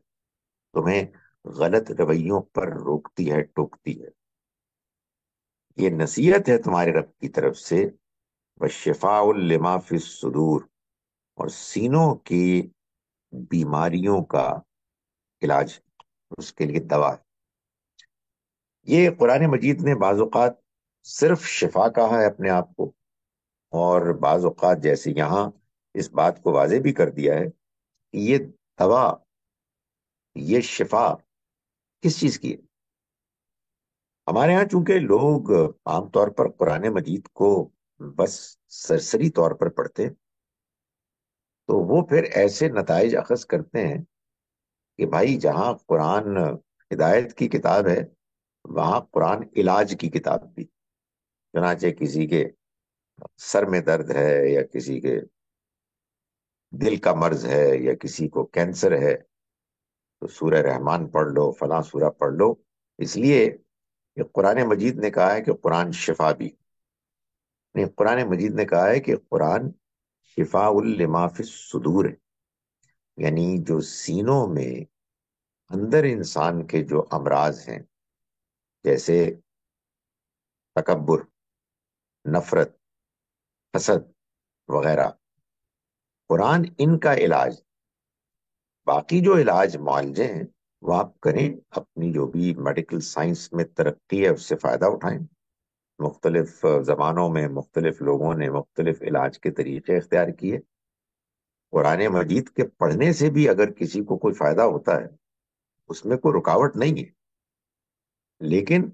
تمہیں غلط رویوں پر روکتی ہے، ٹوکتی ہے۔ یہ نصیحت ہے تمہارے رب کی طرف سے، وشفاء لما فی الصدور، اور سینوں کی بیماریوں کا علاج، اس کے لیے دوا ہے۔ یہ قرآن مجید نے بعض اوقات صرف شفا کہا ہے اپنے آپ کو، اور بعض اوقات جیسے یہاں اس بات کو واضح بھی کر دیا ہے کہ یہ دوا، یہ شفا کس چیز کی ہے۔ ہمارے ہاں چونکہ لوگ عام طور پر قرآن مجید کو بس سرسری طور پر پڑھتے ہیں، تو وہ پھر ایسے نتائج اخذ کرتے ہیں کہ بھائی جہاں قرآن ہدایت کی کتاب ہے، وہاں قرآن علاج کی کتاب بھی۔ چنانچہ کسی کے سر میں درد ہے، یا کسی کے دل کا مرض ہے، یا کسی کو کینسر ہے، تو سورہ رحمان پڑھ لو، فلاں سورہ پڑھ لو، اس لیے کہ قرآن مجید نے کہا ہے کہ قرآن شفا بھی نہیں، قرآن مجید نے کہا ہے کہ قرآن شفاء لما فی الصدور ہے، یعنی جو سینوں میں اندر انسان کے جو امراض ہیں، جیسے تکبر، نفرت، حسد وغیرہ، قرآن ان کا علاج، باقی جو علاج معالجے ہیں وہ آپ کریں، اپنی جو بھی میڈیکل سائنس میں ترقی ہے اس سے فائدہ اٹھائیں۔ مختلف زمانوں میں مختلف لوگوں نے مختلف علاج کے طریقے اختیار کیے۔ قرآن مجید کے پڑھنے سے بھی اگر کسی کو کوئی فائدہ ہوتا ہے اس میں کوئی رکاوٹ نہیں ہے، لیکن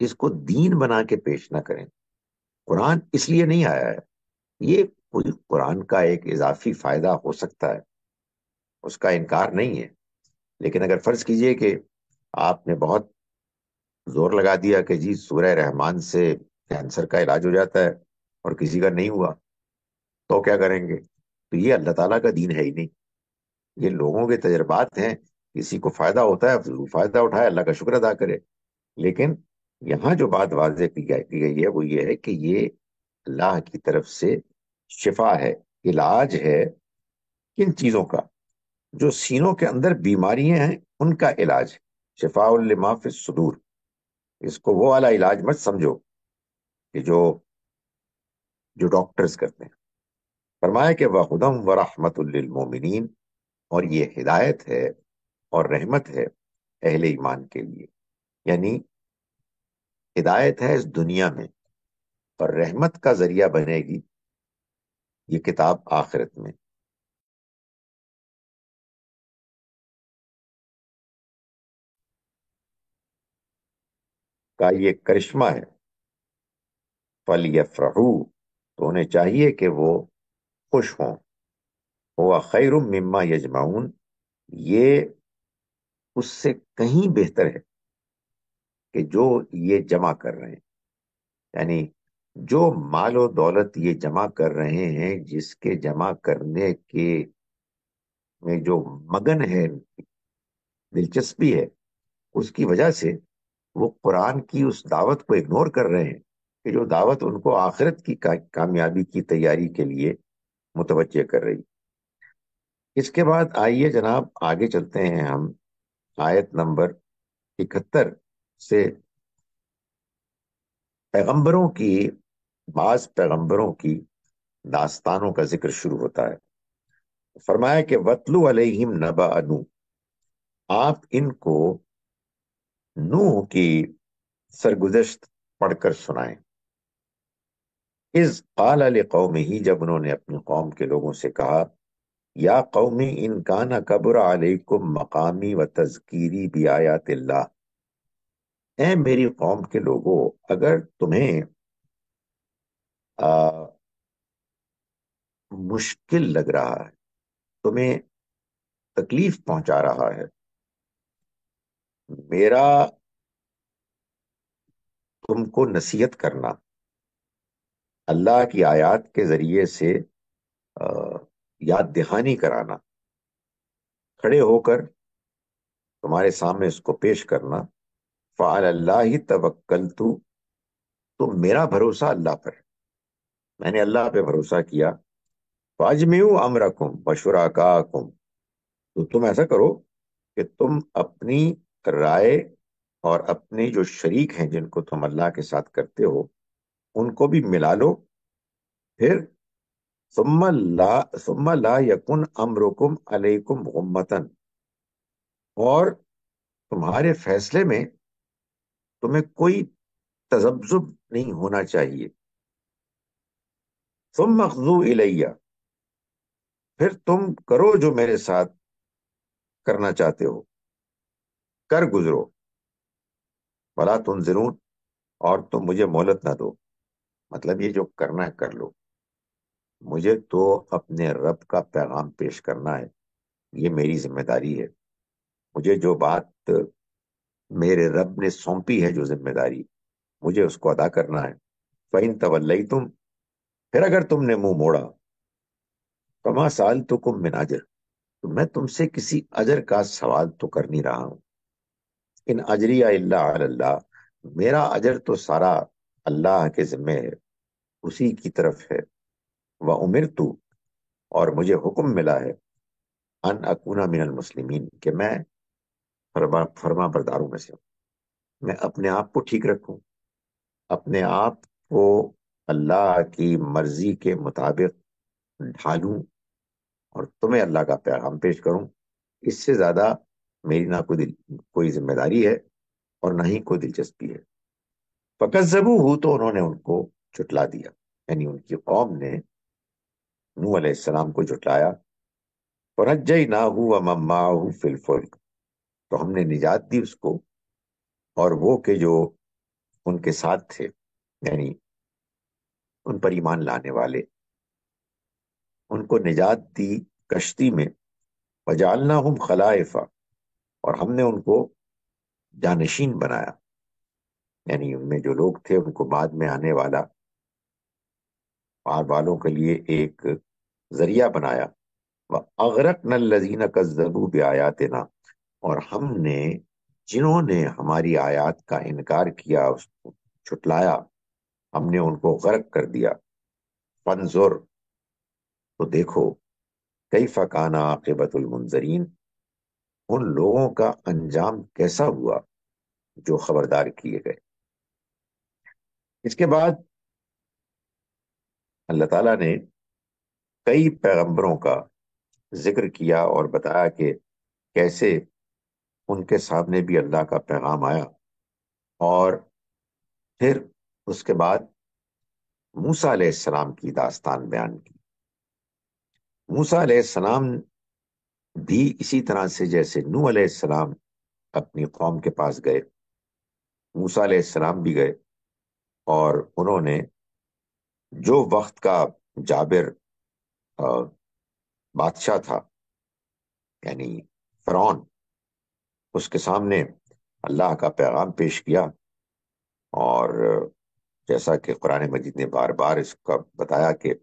اس کو دین بنا کے پیش نہ کریں۔ قرآن اس لیے نہیں آیا ہے، یہ کوئی قرآن کا ایک اضافی فائدہ ہو سکتا ہے، اس کا انکار نہیں ہے، لیکن اگر فرض کیجئے کہ آپ نے بہت زور لگا دیا کہ جی سورہ رحمان سے کینسر کا علاج ہو جاتا ہے اور کسی کا نہیں ہوا، تو کیا کریں گے؟ تو یہ اللہ تعالیٰ کا دین ہے ہی نہیں، یہ لوگوں کے تجربات ہیں، کسی کو فائدہ ہوتا ہے ضرور فائدہ اٹھائے، اللہ کا شکر ادا کرے۔ لیکن یہاں جو بات واضح کی گئی ہے وہ یہ ہے کہ یہ اللہ کی طرف سے شفا ہے، علاج ہے کن چیزوں کا؟ جو سینوں کے اندر بیماریاں ہیں ان کا علاج، شفاء لما فی الصدور۔ اس کو وہ والا علاج مت سمجھو کہ جو ڈاکٹرز کرتے ہیں۔ فرمایا کہ وَهُدًى وَرَحْمَةٌ لِّلْمُؤْمِنِينَ، اور یہ ہدایت ہے اور رحمت ہے اہل ایمان کے لیے، یعنی ہدایت ہے اس دنیا میں اور رحمت کا ذریعہ بنے گی یہ کتاب آخرت میں۔ کا یہ کرشمہ ہے، فَلْيَفْرَحُوا، تو انہیں چاہیے کہ وہ خوش ہوں، ہوا خیر مما یجمعون، یہ اس سے کہیں بہتر ہے کہ جو یہ جمع کر رہے ہیں، یعنی جو مال و دولت یہ جمع کر رہے ہیں، جس کے جمع کرنے کے میں جو مگن ہے، دلچسپی ہے، اس کی وجہ سے وہ قرآن کی اس دعوت کو اگنور کر رہے ہیں کہ جو دعوت ان کو آخرت کی کامیابی کی تیاری کے لیے متوجہ کر رہی۔ اس کے بعد آئیے جناب آگے چلتے ہیں ہم آیت نمبر 71 سے پیغمبروں کی، بعض پیغمبروں کی داستانوں کا ذکر شروع ہوتا ہے۔ فرمایا کہ وَاتْلُ عَلَيْهِمْ نَبَأَ نوح، آپ ان کو نوح کی سرگزشت پڑھ کر سنائیں۔ اذ قال لقومہ، جب انہوں نے اپنی قوم کے لوگوں سے کہا، یا قومی ان کان کبر علیکم مقامی و تذکیری بآیات اللہ، اے میری قوم کے لوگوں، اگر تمہیں مشکل لگ رہا ہے، تمہیں تکلیف پہنچا رہا ہے میرا تم کو نصیحت کرنا، اللہ کی آیات کے ذریعے سے یاد دہانی کرانا، کھڑے ہو کر تمہارے سامنے اس کو پیش کرنا، فعلی اللہ توکلت، تو میرا بھروسہ اللہ پر ہے، میں نے اللہ پہ بھروسہ کیا۔ فاجمعوا امرکم وشرکاکم، تو تم ایسا کرو کہ تم اپنی رائے اور اپنے جو شریک ہیں جن کو تم اللہ کے ساتھ کرتے ہو ان کو بھی ملا لو، پھر ثم لا یکن امرکم علیکم غمۃ، اور تمہارے فیصلے میں تمہیں کوئی تذبذب نہیں ہونا چاہیے۔ ثم اقضوا الیہ، پھر تم کرو جو میرے ساتھ کرنا چاہتے ہو، کر گزرو، ولا تنظرون، اور تم مجھے مہلت نہ دو، مطلب یہ جو کرنا ہے کر لو، مجھے تو اپنے رب کا پیغام پیش کرنا ہے، یہ میری ذمہ داری ہے، مجھے جو بات میرے رب نے سونپی ہے، جو ذمہ داری مجھے اس کو ادا کرنا ہے۔ فَإِن تَوَلَّيْتُمْ، پھر اگر تم نے منہ موڑا، فَمَا سَأَلْتُكُم مِّنْ أَجْرٍ، تو میں تم سے کسی اجر کا سوال تو کر نہیں رہا ہوں۔ ان اجریہ الا علی اللہ، میرا اجر تو سارا اللہ کے ذمہ ہے، اسی کی طرف ہے۔ وَأُمِرْتُ، اور مجھے حکم ملا ہے ان اکونا من المسلمین، کہ میں فرما برداروں میں سے ہوں، میں اپنے آپ کو ٹھیک رکھوں، اپنے آپ کو اللہ کی مرضی کے مطابق ڈھالوں، اور تمہیں اللہ کا پیغام پیش کروں۔ اس سے زیادہ میری نہ کوئی ذمہ داری ہے اور نہ ہی کوئی دلچسپی ہے۔ فکذبوہ، تو انہوں نے ان کو جھٹلا دیا، یعنی ان کی قوم نے نوح علیہ السلام کو جھٹلایا۔ فنجیناہ ومن معہ فی الفلک، تو ہم نے نجات دی اس کو اور وہ کہ جو ان کے ساتھ تھے، یعنی ان پر ایمان لانے والے، ان کو نجات دی کشتی میں۔ وجعلناہم خلائف، اور ہم نے ان کو جانشین بنایا، یعنی ان میں جو لوگ تھے ان کو بعد میں آنے والوں کے لیے ایک ذریعہ بنایا۔ وَأَغْرَقْنَا الَّذِينَ كَذَّبُوا بِآيَاتِنَا، اور ہم نے جنہوں نے ہماری آیات کا انکار کیا، اس کو چھٹلایا، ہم نے ان کو غرق کر دیا۔ فانظر، تو دیکھو، کیف کان عاقبۃ المنذرین، ان لوگوں کا انجام کیسا ہوا جو خبردار کیے گئے۔ اس کے بعد اللہ تعالیٰ نے کئی پیغمبروں کا ذکر کیا اور بتایا کہ کیسے ان کے سامنے بھی اللہ کا پیغام آیا، اور پھر اس کے بعد موسیٰ علیہ السلام کی داستان بیان کی۔ موسیٰ علیہ السلام بھی اسی طرح سے جیسے نوح علیہ السلام اپنی قوم کے پاس گئے، موسیٰ علیہ السلام بھی گئے، اور انہوں نے جو وقت کا جابر بادشاہ تھا، یعنی فرعون، اس کے سامنے اللہ کا پیغام پیش کیا، اور جیسا کہ قرآن مجید نے بار بار اس کا بتایا کہ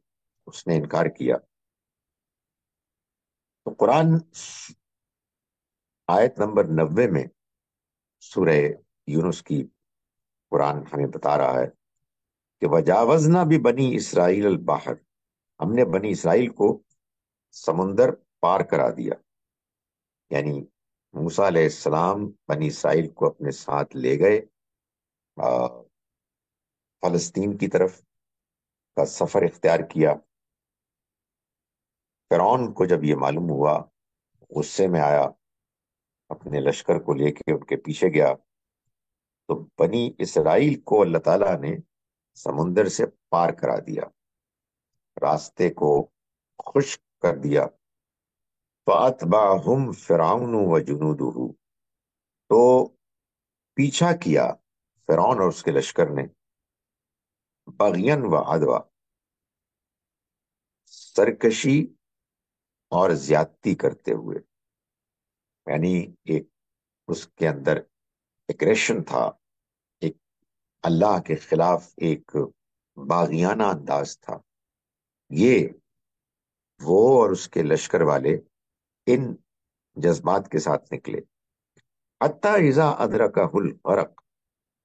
اس نے انکار کیا۔ تو قرآن آیت نمبر 90 میں سورہ یونس کی قرآن ہمیں بتا رہا ہے کہ وجاوزنا بھی بنی اسرائیل البحر، ہم نے بنی اسرائیل کو سمندر پار کرا دیا، یعنی موسیٰ علیہ السلام بنی اسرائیل کو اپنے ساتھ لے گئے، فلسطین کی طرف کا سفر اختیار کیا۔ فرعون کو جب یہ معلوم ہوا، غصے میں آیا، اپنے لشکر کو لے کے ان کے پیچھے گیا، تو بنی اسرائیل کو اللہ تعالیٰ نے سمندر سے پار کرا دیا، راستے کو خشک کر دیا۔ فَأَتْبَعَهُمْ فِرْعَوْنُ وَجُنُودُهُ، تو پیچھا کیا فرعون اور اس کے لشکر نے، بغین و عدوہ، سرکشی اور زیادتی کرتے ہوئے، یعنی ایک اس کے اندر ایگریشن تھا، ایک اللہ کے خلاف ایک باغیانہ انداز تھا۔ یہ وہ اور اس کے لشکر والے ان جذبات کے ساتھ نکلے۔ حتی اذا ادرکہ الغرق،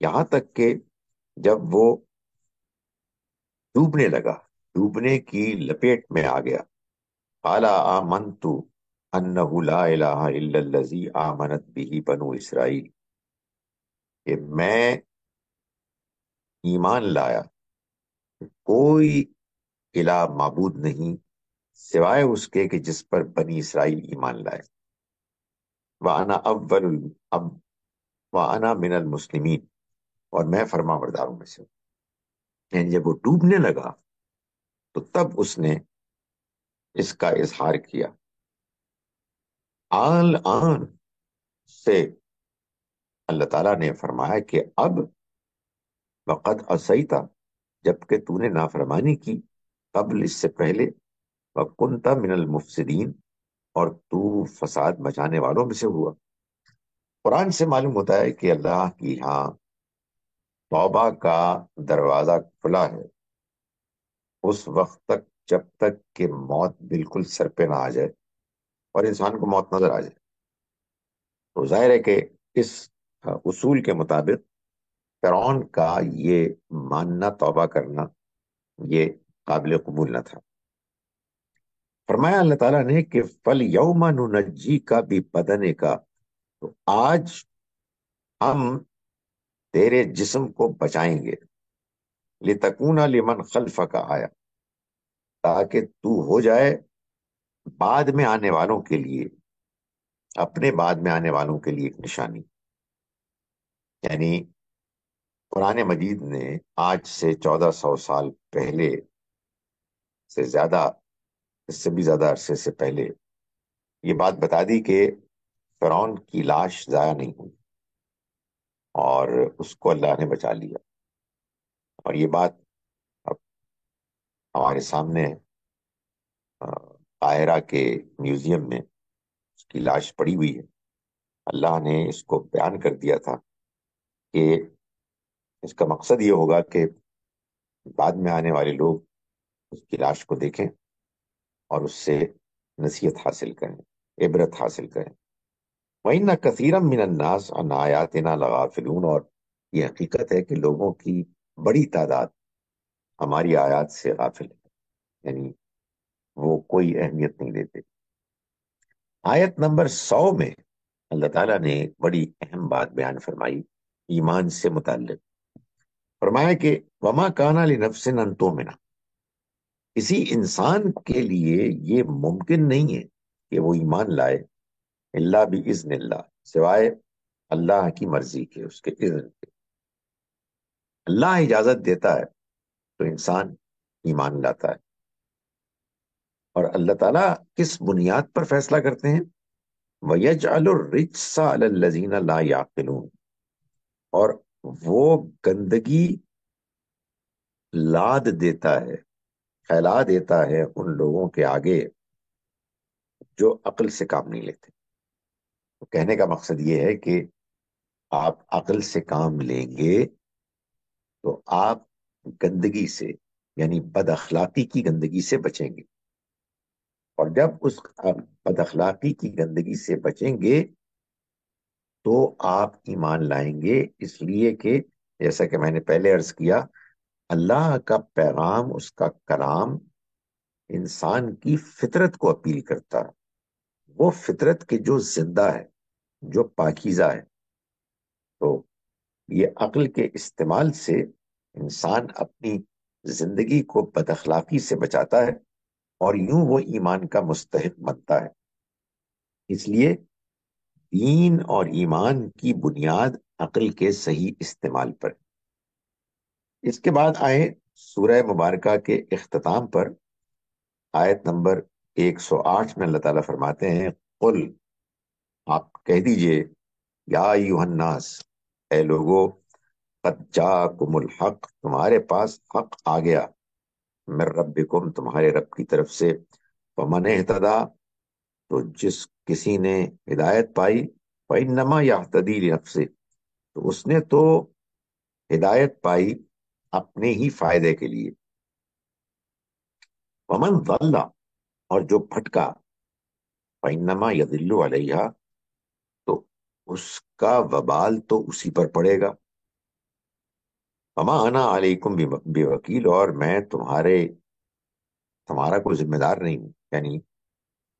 یہاں تک کہ جب وہ ڈوبنے لگا، ڈوبنے کی لپیٹ میں آ گیا، قال آمنت انہ لا الہ الا الذی آمنت بہ بنو اسرائیل، کہ میں ایمان لایا کوئی الہ معبود نہیں سوائے اس کے کہ جس پر بنی اسرائیل ایمان لائے، وانا وانا من المسلمین، اور میں فرما برداروں میں سے ہوں۔ یعنی جب وہ ڈوبنے لگا تو تب اس نے اس کا اظہار کیا۔ آن سے اللہ تعالیٰ نے فرمایا کہ اب وقد عصیتا، جبکہ تو نے نافرمانی کی، قبل اس سے پہلے، وکنت من المفسدین، اور تو فساد مچانے والوں میں سے ہوا۔ قرآن سے معلوم ہوتا ہے کہ اللہ کی ہاں توبہ کا دروازہ کھلا ہے اس وقت تک جب تک کہ موت بالکل سر پہ نہ آ جائے اور انسان کو موت نظر آ جائے۔ تو ظاہر ہے کہ اس اصول کے مطابق فرعون کا یہ ماننا، توبہ کرنا، یہ قابل قبول نہ تھا۔ فرمایا اللہ تعالیٰ نے کہ فل یوم ننجی کا بھی بدنے کا، تو آج ہم تیرے جسم کو بچائیں گے، لتکون لمن خلف کا آیا، تاکہ تو ہو جائے بعد میں آنے والوں کے لیے، اپنے بعد میں آنے والوں کے لیے ایک نشانی۔ یعنی قرآن مجید نے آج سے 1400 سال پہلے سے زیادہ، اس سے بھی زیادہ عرصے سے پہلے یہ بات بتا دی کہ فرعون کی لاش ضائع نہیں ہوئی، اور اس کو اللہ نے بچا لیا۔ اور یہ بات اب ہمارے سامنے قاہرہ کے میوزیم میں اس کی لاش پڑی ہوئی ہے۔ اللہ نے اس کو بیان کر دیا تھا کہ اس کا مقصد یہ ہوگا کہ بعد میں آنے والے لوگ اس کی لاش کو دیکھیں اور اس سے نصیحت حاصل کریں، عبرت حاصل کریں۔ وَإِنَّ كَثِيرًا مِّنَ النَّاسِ عَنْ آيَاتِنَا لَغَافِلُونَ، اور یہ حقیقت ہے کہ لوگوں کی بڑی تعداد ہماری آیات سے غافل ہے، یعنی وہ کوئی اہمیت نہیں دیتے۔ آیت نمبر 100 میں اللہ تعالیٰ نے ایک بڑی اہم بات بیان فرمائی ایمان سے متعلق۔ فرمایا کہ وَمَا كَانَ لِنَفْسٍ أَن تُؤْمِنَ، کسی انسان کے لیے یہ ممکن نہیں ہے کہ وہ ایمان لائے، اللہ بِإِذْنِ اللہ، سوائے اللہ کی مرضی کے، اس کے اذن کے۔ اللہ اجازت دیتا ہے تو انسان ایمان لاتا ہے۔ اور اللہ تعالیٰ کس بنیاد پر فیصلہ کرتے ہیں؟ وَيَجْعَلُ الرِّجْسَ عَلَى الَّذِينَ لَا يَعْقِلُونَ، اور وہ گندگی لاد دیتا ہے، پھیلا دیتا ہے ان لوگوں کے آگے جو عقل سے کام نہیں لیتے۔ تو کہنے کا مقصد یہ ہے کہ آپ عقل سے کام لیں گے تو آپ گندگی سے، یعنی بد اخلاقی کی گندگی سے بچیں گے، اور جب اس آپ بد اخلاقی کی گندگی سے بچیں گے تو آپ ایمان لائیں گے، اس لیے کہ جیسا کہ میں نے پہلے عرض کیا، اللہ کا پیغام، اس کا کلام انسان کی فطرت کو اپیل کرتا ہے، وہ فطرت کے جو زندہ ہے، جو پاکیزہ ہے۔ تو یہ عقل کے استعمال سے انسان اپنی زندگی کو بد اخلاقی سے بچاتا ہے، اور یوں وہ ایمان کا مستحق بنتا ہے۔ اس لیے دین اور ایمان کی بنیاد عقل کے صحیح استعمال پر۔ اس کے بعد آئے سورہ مبارکہ کے اختتام پر، آیت نمبر 108 میں اللہ تعالیٰ فرماتے ہیں قل، آپ کہہ دیجئے، یا ایھا الناس، اے لوگو، قد جاءکم الحق، تمہارے پاس حق آ گیا، من ربکم، تمہارے رب کی طرف سے، فمن اہتدی، تو جس کسی نے ہدایت پائی، فإنما یہتدی لنفسہ، تو اس نے تو ہدایت پائی اپنے ہی فائدے کے لیے، ومن ضل، اور جو بھٹکا، فإنما یضل علیہا، تو اس کا وبال تو اسی پر پڑے گا، وما انا علیکم بوکیل، اور میں تمہارا کوئی ذمہ دار نہیں ہوں، یعنی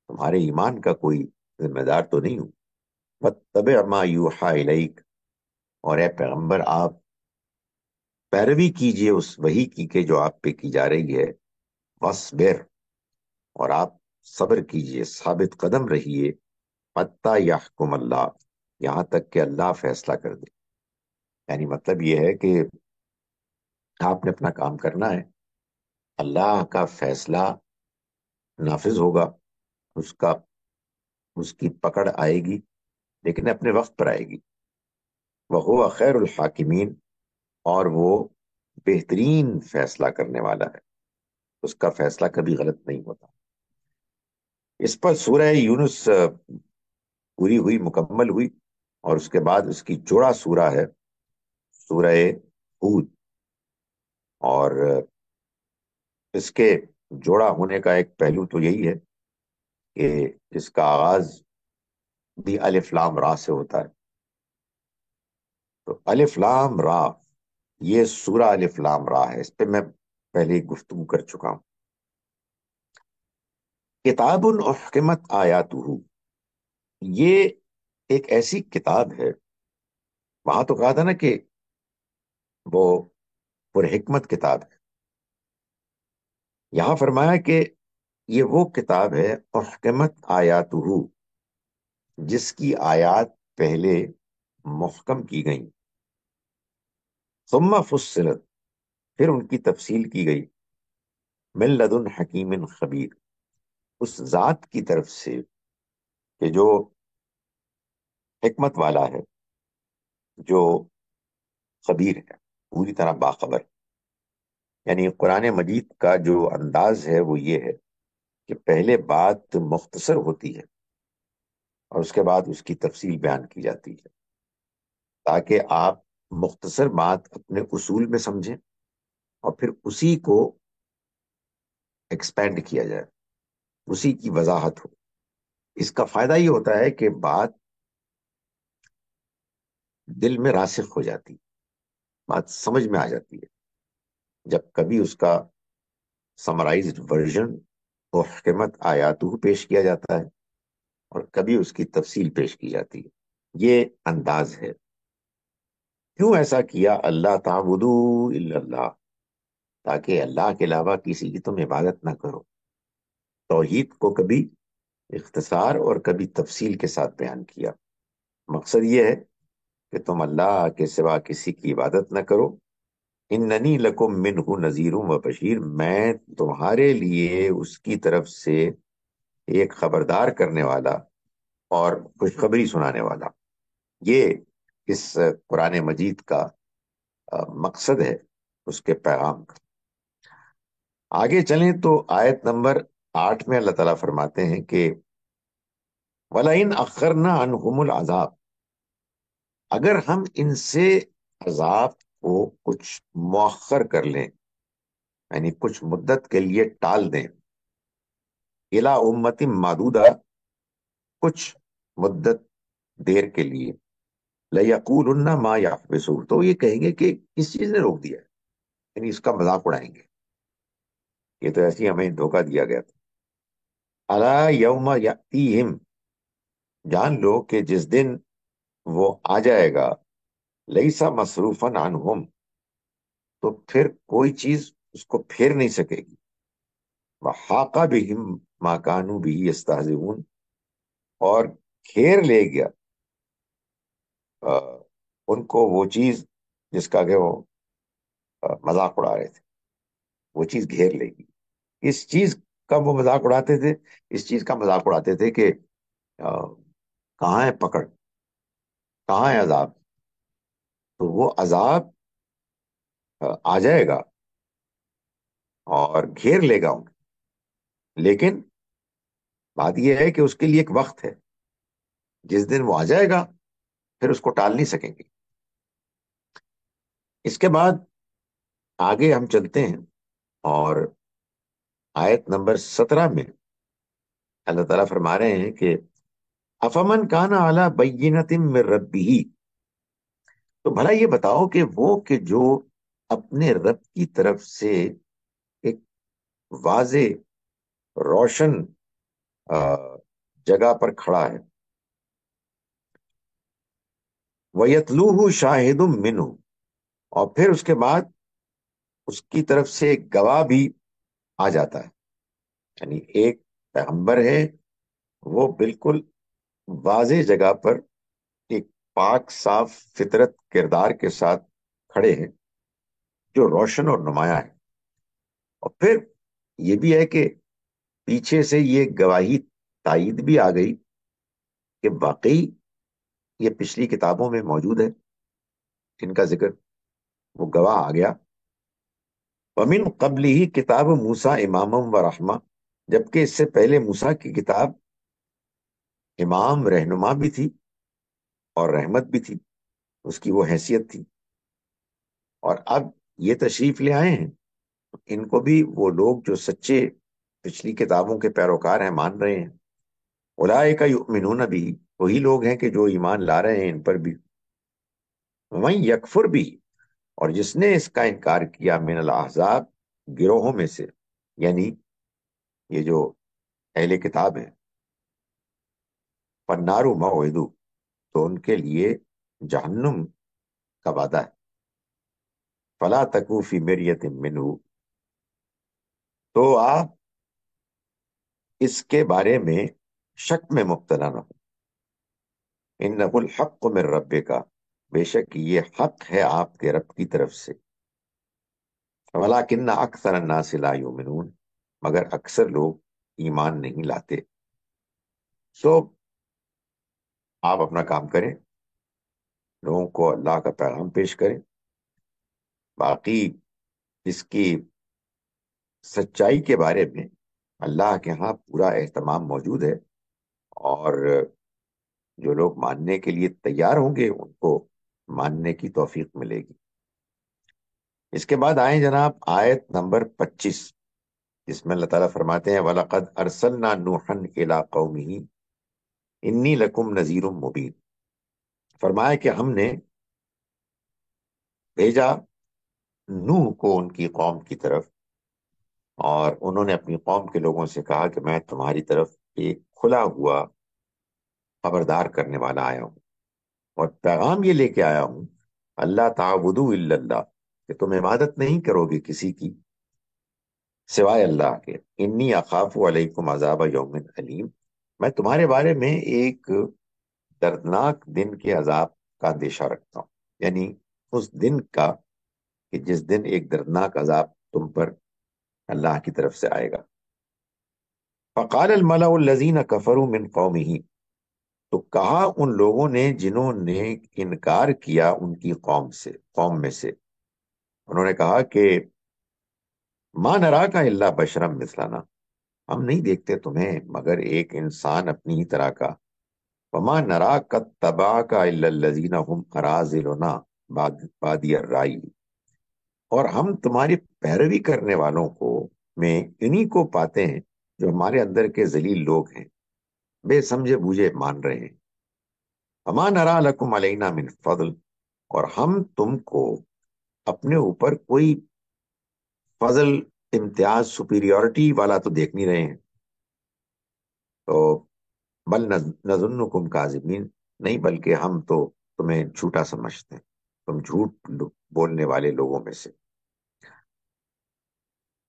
تمہارے ایمان کا کوئی ذمہ دار تو نہیں ہوں۔ واتبع ما یوحی الیک، اور اے پیغمبر آپ پیروی کیجئے اس وحی کی کہ جو آپ پہ کی جا رہی ہے، وصبر، اور آپ صبر کیجئے، ثابت قدم رہیے، حتی یحکم اللہ، یہاں تک کہ اللہ فیصلہ کر دے۔ یعنی مطلب یہ ہے کہ آپ نے اپنا کام کرنا ہے، اللہ کا فیصلہ نافذ ہوگا، اس کا اس کی پکڑ آئے گی، لیکن اپنے وقت پر آئے گی۔ وَهُوَ خیر الحاکمین، اور وہ بہترین فیصلہ کرنے والا ہے، اس کا فیصلہ کبھی غلط نہیں ہوتا۔ اس پر سورہ یونس پوری ہوئی، مکمل ہوئی، اور اس کے بعد اس کی جوڑا سورہ ہے سورہ ہود، اور اس کے جوڑا ہونے کا ایک پہلو تو یہی ہے کہ اس کا آغاز بھی الف لام را سے ہوتا ہے۔ تو الف لام را، یہ سورہ الف لام را ہے، اس پہ میں پہلے ہی گفتگو کر چکا ہوں۔ کتاب احکمت آیاتہ، یہ ایک ایسی کتاب ہے، وہاں تو کہا تھا نا کہ وہ پر حکمت کتاب ہے، یہاں فرمایا کہ یہ وہ کتاب ہے احکمت آیاتہ، جس کی آیات پہلے محکم کی گئیں، ثم فصلت، پھر ان کی تفصیل کی گئی، من لدن حکیم خبیر، اس ذات کی طرف سے کہ جو حکمت والا ہے، جو خبیر ہے، پوری طرح باخبر۔ یعنی قرآن مجید کا جو انداز ہے وہ یہ ہے کہ پہلے بات مختصر ہوتی ہے اور اس کے بعد اس کی تفصیل بیان کی جاتی ہے، تاکہ آپ مختصر بات اپنے اصول میں سمجھیں اور پھر اسی کو ایکسپینڈ کیا جائے، اسی کی وضاحت ہو۔ اس کا فائدہ یہ ہوتا ہے کہ بات دل میں راسخ ہو جاتی، بات سمجھ میں آ جاتی ہے، جب کبھی اس کا سمرائزڈ ورژن حکمت آیاتہ پیش کیا جاتا ہے اور کبھی اس کی تفصیل پیش کی جاتی ہے۔ یہ انداز ہے۔ کیوں ایسا کیا؟ اللہ تعبدو الا اللہ، تاکہ اللہ کے علاوہ کسی کی تم عبادت نہ کرو۔ توحید کو کبھی اختصار اور کبھی تفصیل کے ساتھ بیان کیا۔ مقصد یہ ہے کہ تم اللہ کے سوا کسی کی عبادت نہ کرو۔ اننی لکم منہ نذیر و بشیر، میں تمہارے لیے اس کی طرف سے ایک خبردار کرنے والا اور خوشخبری سنانے والا۔ یہ اس قرآن مجید کا مقصد ہے، اس کے پیغام کا۔ آگے چلیں تو آیت نمبر 8 میں اللہ تعالیٰ فرماتے ہیں کہ وَلَئِنْ أَخَّرْنَا عَنْهُمُ الْعَذَابَ، اگر ہم ان سے عذاب کو کچھ مؤخر کر لیں، یعنی کچھ مدت کے لیے ٹال دیں، اِلَىٰ أُمَّةٍ مَّعْدُودَةٍ، کچھ مدت دیر کے لیے، لَيَقُولُنَّ مَا يَحْبِسُهُ، تو یہ کہیں گے کہ کس چیز نے روک دیا ہے، یعنی اس کا مذاق اڑائیں گے، یہ تو ایسے ہی ہمیں دھوکہ دیا گیا تھا۔ اَلَا يَوْمَ يَأْتِيهِمْ، جان لو کہ جس دن وہ آ جائے گا، لَيْسَ مَصْرُوفًا عَنْهُمْ، تو پھر کوئی چیز اس کو پھیر نہیں سکے گی، وَحَاقَ بِهِمْ مَا كَانُوا بِهِ يَسْتَهْزِئُونَ، اور گھیر لے گیا ان کو وہ چیز جس کا کہ وہ مذاق اڑا رہے تھے، وہ چیز گھیر لے گی۔ اس چیز کا وہ مذاق اڑاتے تھے، اس چیز کا مذاق اڑاتے تھے کہ کہاں ہے پکڑ، کہاں ہے عذاب؟ تو وہ عذاب آ جائے گا اور گھیر لے گا ان کو، لیکن بات یہ ہے کہ اس کے لیے ایک وقت ہے، جس دن وہ آ جائے گا پھر اس کو ٹال نہیں سکیں گے۔ اس کے بعد آگے ہم چلتے ہیں اور آیت نمبر 17 میں اللہ تعالیٰ فرما رہے ہیں کہ افمن کان علی بینۃ من ربہ، تو بھلا یہ بتاؤ کہ وہ کہ جو اپنے رب کی طرف سے ایک واضح روشن جگہ پر کھڑا ہے، وَيَتْلُوهُ شَاهِدٌ مِّنْهُ، اور پھر اس کے بعد اس کی طرف سے ایک گواہ بھی آ جاتا ہے، یعنی ایک پیغمبر ہے، وہ بالکل واضح جگہ پر ایک پاک صاف فطرت کردار کے ساتھ کھڑے ہیں جو روشن اور نمایاں ہے، اور پھر یہ بھی ہے کہ پیچھے سے یہ گواہی تائید بھی آ گئی کہ واقعی یہ پچھلی کتابوں میں موجود ہے، ان کا ذکر، وہ گواہ آ گیا۔ وَمِن قَبْلِهِ کتاب موسیٰ اماما و رحمہ، جبکہ اس سے پہلے موسیٰ کی کتاب امام رہنما بھی تھی اور رحمت بھی تھی، اس کی وہ حیثیت تھی، اور اب یہ تشریف لے آئے ہیں، ان کو بھی وہ لوگ جو سچے پچھلی کتابوں کے پیروکار ہیں مان رہے ہیں۔ اولئک یؤمنون بھی، وہی لوگ ہیں کہ جو ایمان لا رہے ہیں ان پر بھی۔ وَمَن یکفر بھی، اور جس نے اس کا انکار کیا، من الاحزاب، گروہوں میں سے، یعنی یہ جو اہل کتاب ہیں، فالنار موعدو، تو ان کے لیے جہنم کا وعدہ ہے، فلا تکو فی مریۃ منہ، تو آپ اس کے بارے میں شک میں مبتلا نہ ہو، انہ الحق من ربک، بے شک یہ حق ہے آپ کے رب کی طرف سے، ولکن اکثر الناس لا یؤمنون، مگر اکثر لوگ ایمان نہیں لاتے۔ سو آپ اپنا کام کریں، لوگوں کو اللہ کا پیغام پیش کریں، باقی اس کی سچائی کے بارے میں اللہ کے ہاں پورا اہتمام موجود ہے، اور جو لوگ ماننے کے لیے تیار ہوں گے ان کو ماننے کی توفیق ملے گی۔ اس کے بعد آئیں جناب آیت نمبر 25، جس میں اللہ تعالیٰ فرماتے ہیں وَلَقَدْ أَرْسَلْنَا نُوحًا إِلَىٰ قَوْمِهِ إِنِّي لَكُمْ نَذِيرٌ مُّبِينٌ، فرمایا کہ ہم نے بھیجا نوح کو ان کی قوم کی طرف، اور انہوں نے اپنی قوم کے لوگوں سے کہا کہ میں تمہاری طرف ایک کھلا ہوا خبردار کرنے والا آیا ہوں، اور پیغام یہ لے کے آیا ہوں اللہ تعبدوا الا اللہ، کہ تم عبادت نہیں کرو گے کسی کی سوائے اللہ کے، انی اخاف علیکم عذاب یوم علیم، میں تمہارے بارے میں ایک دردناک دن کے عذاب کا اندیشہ رکھتا ہوں، یعنی اس دن کا کہ جس دن ایک دردناک عذاب تم پر اللہ کی طرف سے آئے گا۔ فقال الملأ الذین کفروا من قومہ، تو کہا ان لوگوں نے جنہوں نے انکار کیا ان کی قوم میں سے، انہوں نے کہا کہ ما نراک الا بشرا مثلنا، ہم نہیں دیکھتے تمہیں مگر ایک انسان اپنی ہی طرح کا، وما نراک اتبعک الا الذین هم اراذلنا بادی الرأی، اور ہم تمہاری پیروی کرنے والوں کو میں انہی کو پاتے ہیں جو ہمارے اندر کے ذلیل لوگ ہیں، بے سمجھے بوجھے مان رہے ہیں، وما نرا لکم علینا من فضل، اور ہم تم کو اپنے اوپر کوئی فضل، امتیاز، سپیریورٹی والا تو دیکھ نہیں رہے ہیں، تو بل نظنکم کاذبین، نہیں بلکہ ہم تو تمہیں جھوٹا سمجھتے ہیں، تم جھوٹ بولنے والے لوگوں میں سے۔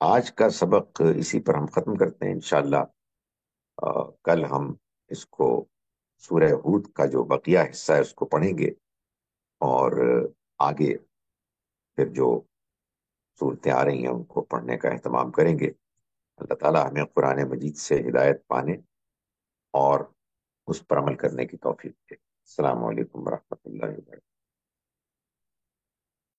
آج کا سبق اسی پر ہم ختم کرتے ہیں انشاءاللہ۔ کل ہم اس کو سورہ ہود کا جو بقیہ حصہ ہے اس کو پڑھیں گے، اور آگے پھر جو صورتیں آ رہی ہیں ان کو پڑھنے کا اہتمام کریں گے۔ اللہ تعالیٰ ہمیں قرآن مجید سے ہدایت پانے اور اس پر عمل کرنے کی توفیق دے۔ السلام علیکم ورحمۃ اللہ وبرکاتہ۔